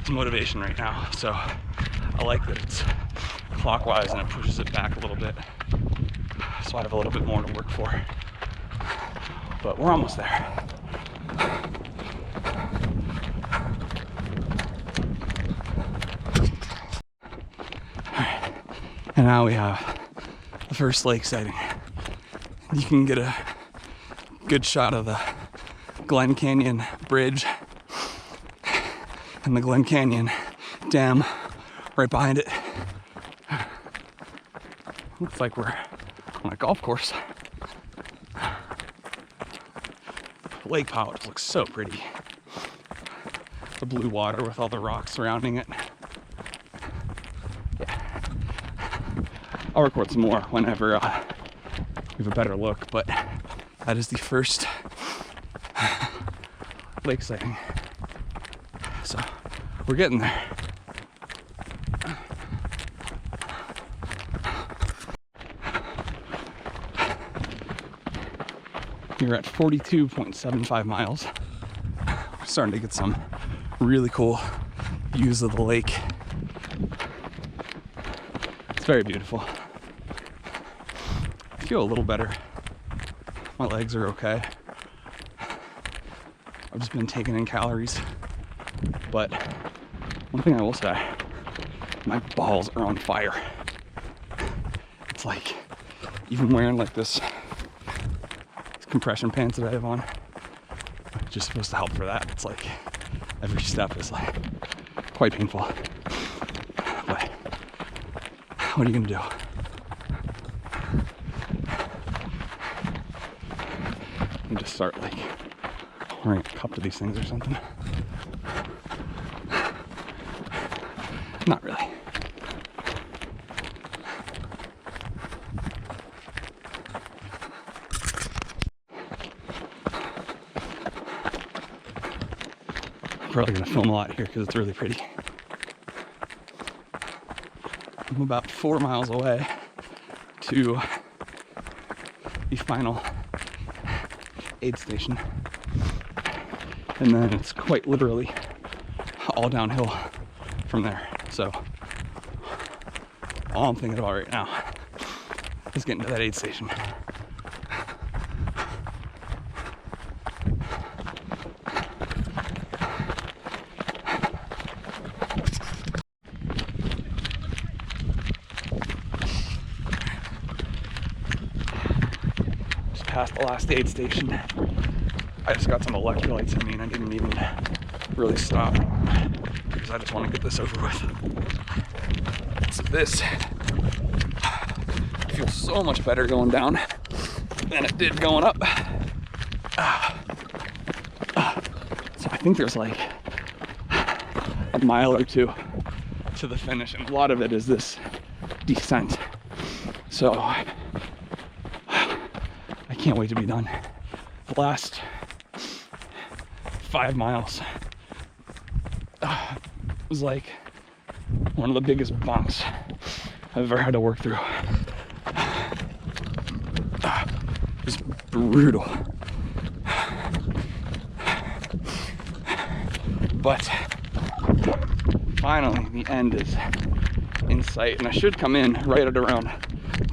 as motivation right now. So I like that it's clockwise and it pushes it back a little bit. So I have a little bit more to work for. But we're almost there. And now we have the first lake sighting. You can get a good shot of the Glen Canyon Bridge and the Glen Canyon Dam right behind it. Looks like we're on a golf course. Lake Powell looks so pretty. The blue water with all the rocks surrounding it. I'll record some more whenever we have a better look, but that is the first lake sighting. So we're getting there. We're at 42.75 miles. We're starting to get some really cool views of the lake. It's very beautiful. I feel a little better. My legs are okay. I've just been taking in calories. But one thing I will say, my balls are on fire. It's like, even wearing like this compression pants that I have on, it's just supposed to help for that. It's like, every step is like quite painful. But what are you gonna do? You just start like wearing a cup to these things or something. Not really. I'm probably gonna film a lot here because it's really pretty. I'm about 4 miles away to the final aid station. And then it's quite literally all downhill from there. So all I'm thinking about right now is getting to that aid station. Just past the last aid station. I just got some electrolytes in me and I didn't even really stop because I just want to get this over with. So this feels so much better going down than it did going up. So I think there's like a mile or two to the finish, and a lot of it is this descent. So I can't wait to be done. the last 5 miles was like one of the biggest bumps I've ever had to work through. It was brutal. But finally, the end is in sight, and I should come in right at around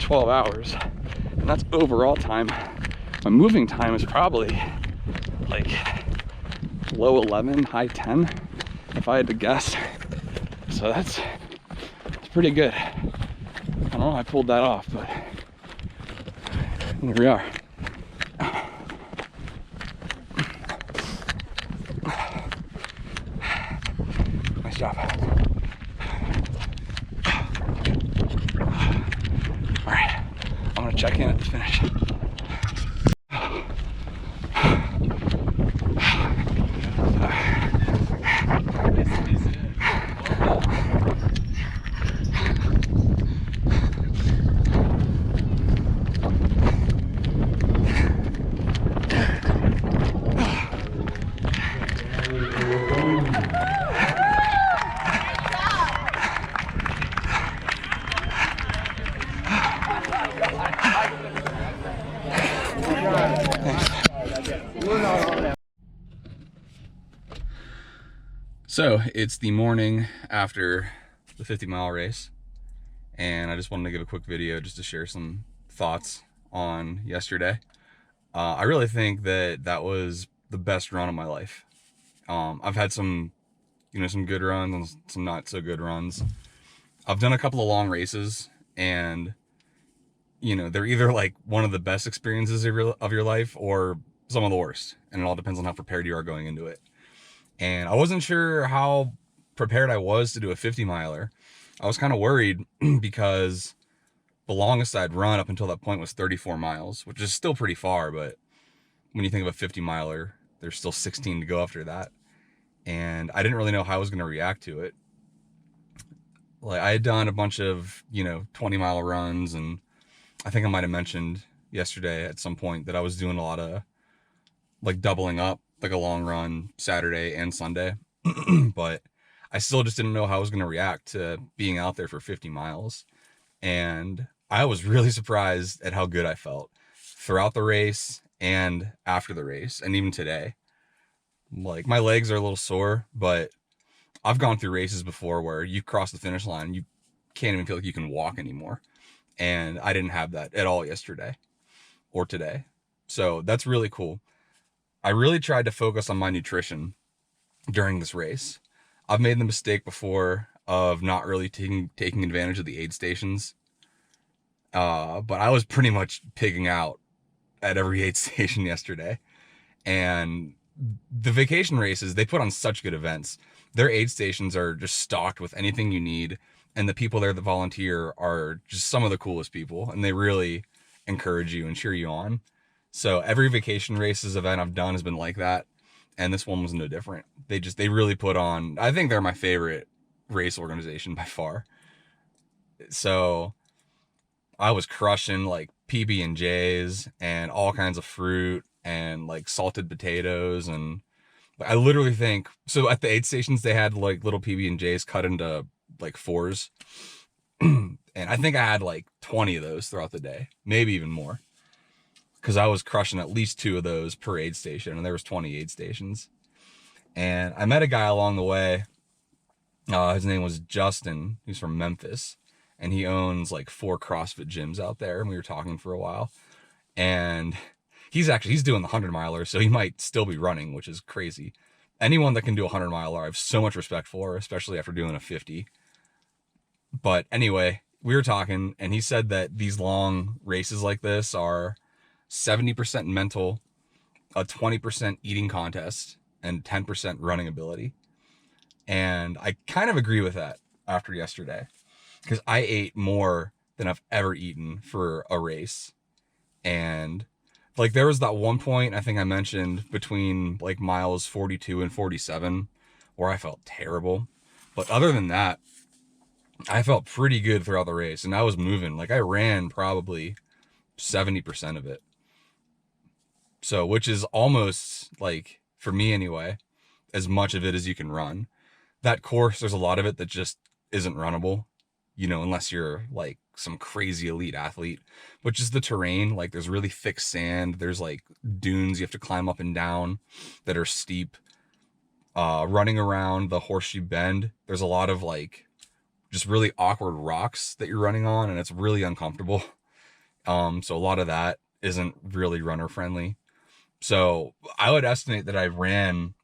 12 hours, and that's overall time. My moving time is probably like low 11, high 10, if I had to guess. So it's pretty good. I don't know how I pulled that off, but here we are. Nice job. All right, I'm gonna check in at the finish. So it's the morning after the 50-mile race, and I just wanted to give a quick video just to share some thoughts on yesterday. I really think that was the best run of my life. I've had some good runs and some not so good runs. I've done a couple of long races, and they're either like one of the best experiences of your life or some of the worst, and it all depends on how prepared you are going into it. And I wasn't sure how prepared I was to do a 50-miler. I was kind of worried because the longest I'd run up until that point was 34 miles, which is still pretty far, but when you think of a 50-miler, there's still 16 to go after that. And I didn't really know how I was going to react to it. Like, I had done a bunch of, 20-mile runs, and I think I might have mentioned yesterday at some point that I was doing a lot of like doubling up, like a long run Saturday and Sunday. But I still just didn't know how I was going to react to being out there for 50 miles. And I was really surprised at how good I felt throughout the race and after the race, and even today. Like, my legs are a little sore, but I've gone through races before where you cross the finish line, you can't even feel like you can walk anymore. And I didn't have that at all yesterday or today. So that's really cool. I really tried to focus on my nutrition during this race. I've made the mistake before of not really taking advantage of the aid stations. But I was pretty much pigging out at every aid station yesterday. And the vacation races, they put on such good events. Their aid stations are just stocked with anything you need. And the people there that volunteer are just some of the coolest people. And they really encourage you and cheer you on. So every vacation races event I've done has been like that. And this one was no different. They really put on, I think they're my favorite race organization by far. So I was crushing like PB&Js and all kinds of fruit and like salted potatoes. And I literally think, so at the aid stations, they had like little PB&Js cut into like 4s. And I think I had like 20 of those throughout the day, maybe even more. Because I was crushing at least 2 of those per aid station, and there was 20 aid stations. And I met a guy along the way. His name was Justin. He's from Memphis, and he owns like 4 CrossFit gyms out there. And we were talking for a while, and he's doing the 100-miler, so he might still be running, which is crazy. Anyone that can do a 100-miler, I have so much respect for, especially after doing a 50. But anyway, we were talking, and he said that these long races like this are 70% mental, a 20% eating contest, and 10% running ability. And I kind of agree with that after yesterday, because I ate more than I've ever eaten for a race. And like, there was that one point I think I mentioned between like miles 42 and 47 where I felt terrible. But other than that, I felt pretty good throughout the race, and I was moving. Like, I ran probably 70% of it. So, which is almost like, for me anyway, as much of it as you can run. That course, there's a lot of it that just isn't runnable, unless you're like some crazy elite athlete. But just the terrain, like there's really thick sand, there's like dunes you have to climb up and down that are steep. Running around the Horseshoe Bend, there's a lot of like just really awkward rocks that you're running on, and it's really uncomfortable. So a lot of that isn't really runner friendly. So I would estimate that I ran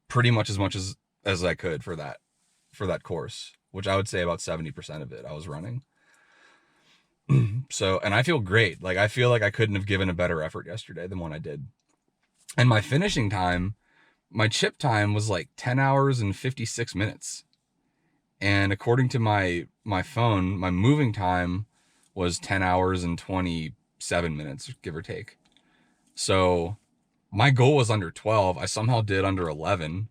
pretty much as I could for that course, which I would say about 70% of it I was running. So, and I feel great. Like I feel like I couldn't have given a better effort yesterday than what I did. And my finishing time, my chip time was like 10 hours and 56 minutes. And according to my phone, my moving time was 10 hours and 27 minutes, give or take. So my goal was under 12. I somehow did under 11.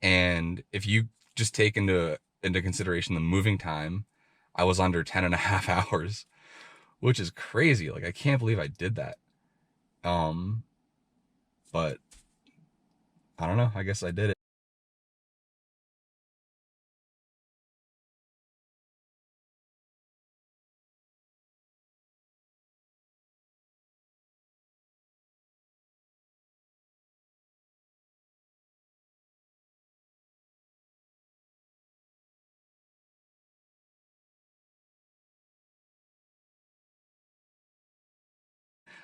And if you just take into consideration the moving time, I was under 10 and a half hours, which is crazy. Like I can't believe I did that. But I don't know. I guess I did it.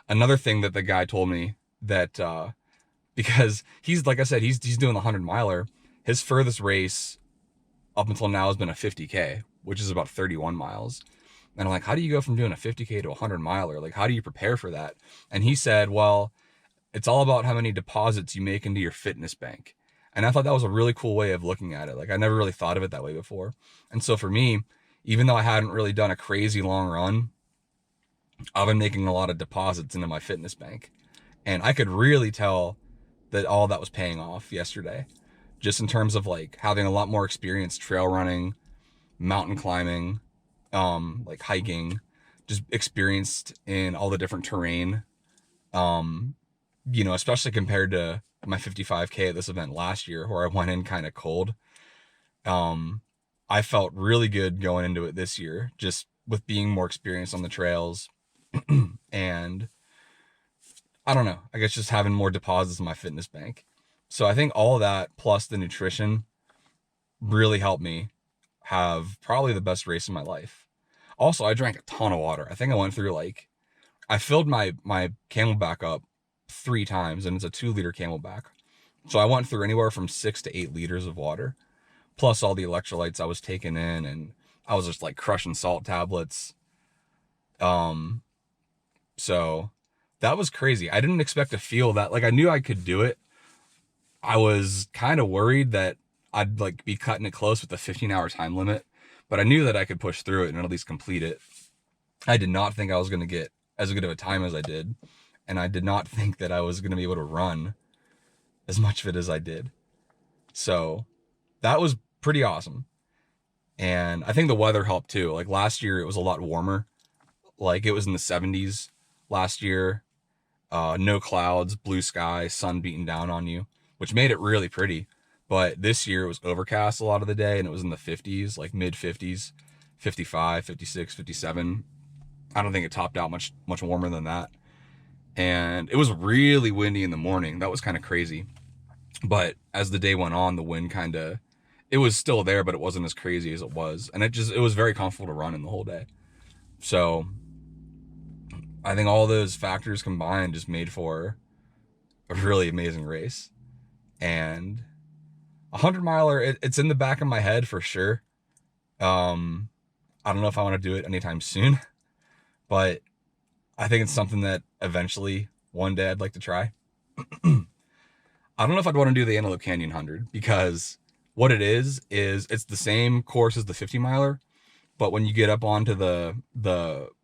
Another thing that the guy told me that, because he's, like I said, he's doing the 100 miler. His furthest race up until now has been a 50K, which is about 31 miles. And I'm like, how do you go from doing a 50K to a 100 miler? Like, how do you prepare for that? And he said, well, it's all about how many deposits you make into your fitness bank. And I thought that was a really cool way of looking at it. Like, I never really thought of it that way before. And so for me, even though I hadn't really done a crazy long run, I've been making a lot of deposits into my fitness bank. And I could really tell that all that was paying off yesterday, just in terms of like having a lot more experience trail running, mountain climbing, like hiking, just experienced in all the different terrain. Especially compared to my 55K at this event last year where I went in kind of cold. I felt really good going into it this year, just with being more experienced on the trails. And I don't know, I guess just having more deposits in my fitness bank. So I think all of that plus the nutrition really helped me have probably the best race in my life. Also, I drank a ton of water. I think I went through I filled my Camelback up 3 times, and it's a 2-liter Camelback. So I went through anywhere from 6 to 8 liters of water, plus all the electrolytes I was taking in, and I was just like crushing salt tablets. So that was crazy. I didn't expect to feel that. Like I knew I could do it. I was kind of worried that I'd like be cutting it close with the 15-hour time limit, but I knew that I could push through it and at least complete it. I did not think I was going to get as good of a time as I did, and I did not think that I was going to be able to run as much of it as I did. So that was pretty awesome. And I think the weather helped too. Like last year it was a lot warmer. Like it was in the 70s last year. No clouds, blue sky, sun beating down on you, which made it really pretty. But this year it was overcast a lot of the day, and it was in the 50s, like mid 50s, 55, 56, 57. I don't think it topped out much warmer than that. And it was really windy in the morning. That was kind of crazy. But as the day went on, the wind it was still there, but it wasn't as crazy as it was. And it was very comfortable to run in the whole day. So I think all those factors combined just made for a really amazing race. And 100 miler, it's in the back of my head for sure. I don't know if I want to do it anytime soon, but I think it's something that eventually one day I'd like to try. I don't know if I'd want to do the Antelope Canyon 100, because what it is it's the same course as the 50 miler, but when you get up onto the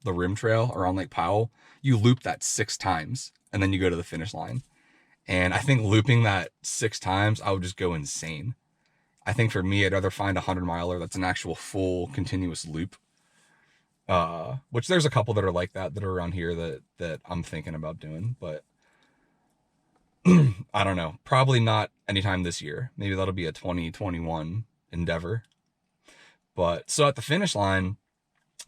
rim trail around Lake Powell, you loop that 6 times and then you go to the finish line. And I think looping that 6 times, I would just go insane. I think for me, I'd rather find a 100 miler that's an actual full continuous loop. Which there's a couple that are like that are around here that I'm thinking about doing, but I don't know, probably not anytime this year. Maybe that'll be a 2021 endeavor. But so at the finish line,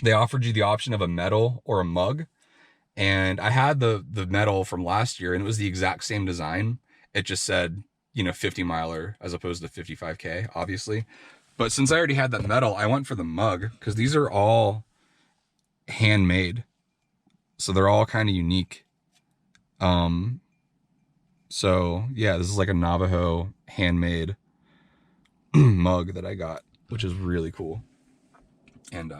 they offered you the option of a medal or a mug. And I had the medal from last year, and it was the exact same design. It just said, 50 miler as opposed to 55K, obviously. But since I already had that medal, I went for the mug because these are all handmade. So they're all kind of unique. So yeah, this is like a Navajo handmade mug that I got, which is really cool. And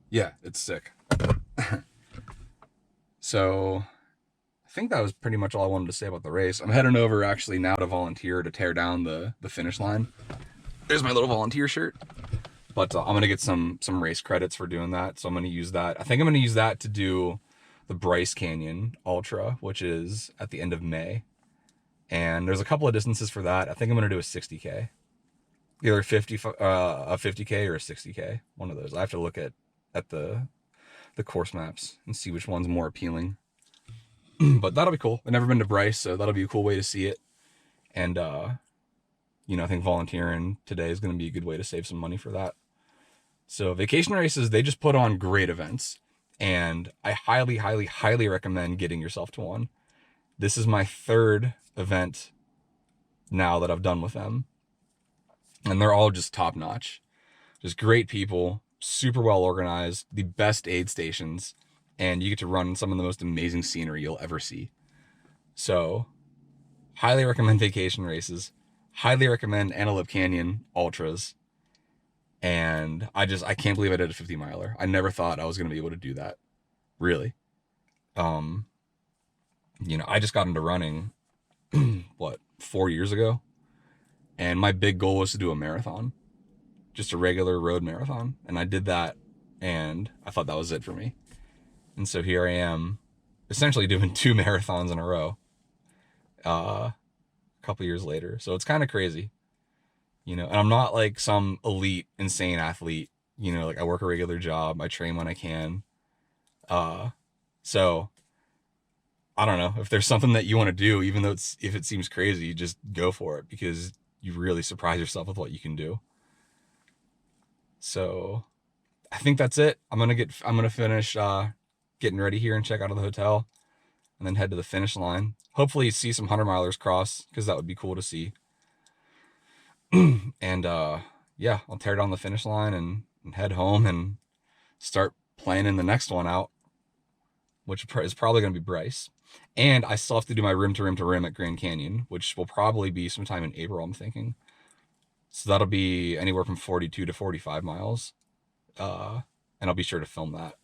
yeah, it's sick. So I think that was pretty much all I wanted to say about the race. I'm heading over actually now to volunteer to tear down the finish line. There's my little volunteer shirt. But I'm going to get some race credits for doing that. So I'm going to use that. I think I'm going to use that to do the Bryce Canyon Ultra, which is at the end of May. And there's a couple of distances for that. I think I'm going to do a 60K. Either a 50K or a 60K. One of those. I have to look at the course maps and see which one's more appealing. But that'll be cool. I've never been to Bryce, so that'll be a cool way to see it. And, I think volunteering today is going to be a good way to save some money for that. So vacation races, they just put on great events. And I highly, highly, highly recommend getting yourself to one. This is my third event now that I've done with them. And they're all just top notch. Just great people, super well organized, the best aid stations. And you get to run some of the most amazing scenery you'll ever see. So highly recommend vacation races. Highly recommend Antelope Canyon Ultras. And I can't believe I did a 50 miler. I never thought I was going to be able to do that. Really. I just got into running, 4 years ago. And my big goal was to do a marathon. Just a regular road marathon. And I did that. And I thought that was it for me. And so here I am, essentially doing 2 marathons in a row. A couple years later. So it's kind of crazy. And I'm not like some elite, insane athlete. Like I work a regular job. I train when I can. So I don't know if there's something that you want to do, even though if it seems crazy, just go for it because you really surprise yourself with what you can do. So I think that's it. I'm going to finish, getting ready here and check out of the hotel and then head to the finish line. Hopefully see some 100-milers cross because that would be cool to see. And yeah, I'll tear down the finish line and head home and start planning the next one out, which is probably going to be Bryce. And I still have to do my rim to rim to rim at Grand Canyon, which will probably be sometime in April, I'm thinking. So that'll be anywhere from 42 to 45 miles. And I'll be sure to film that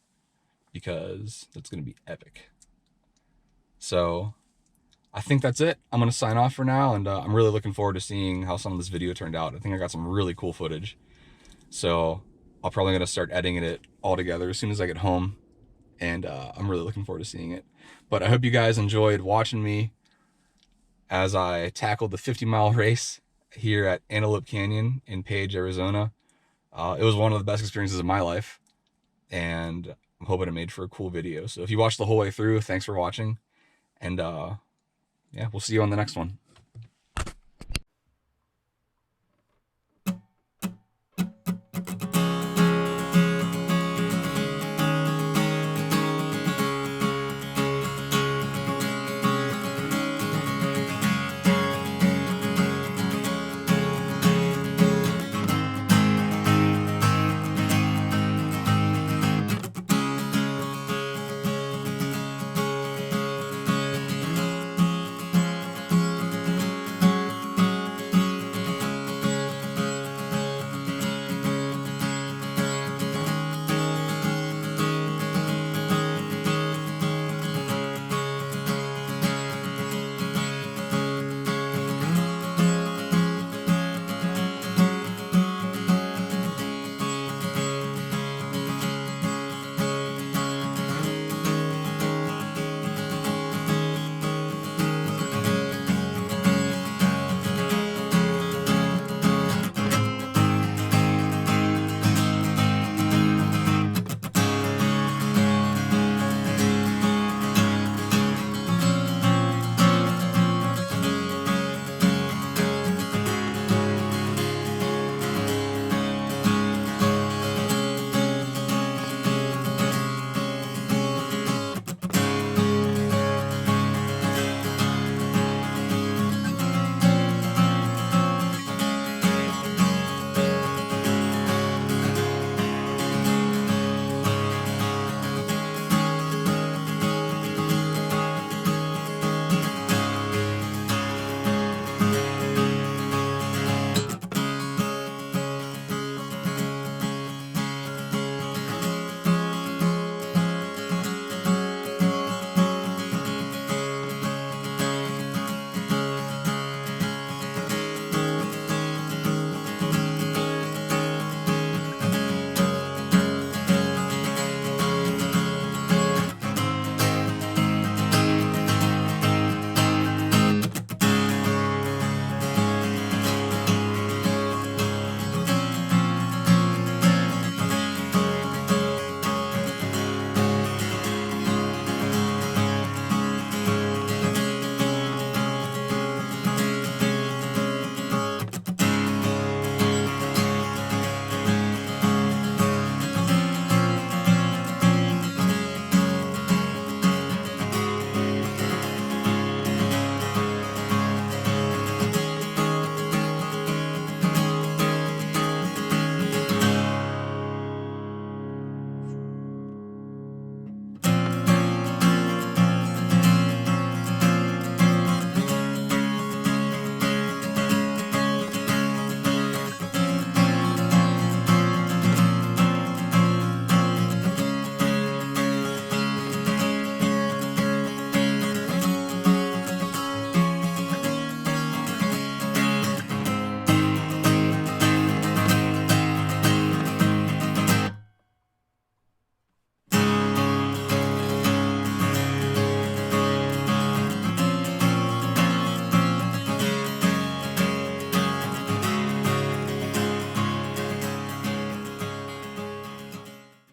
because that's going to be epic. So I think that's it. I'm going to sign off for now, and I'm really looking forward to seeing how some of this video turned out. I think I got some really cool footage. So I'm probably going to start editing it all together as soon as I get home, and I'm really looking forward to seeing it. But I hope you guys enjoyed watching me as I tackled the 50-mile race here at Antelope Canyon in Page, Arizona. It was one of the best experiences of my life, and I'm hoping it made for a cool video. So if you watched the whole way through, thanks for watching, and yeah, we'll see you on the next one.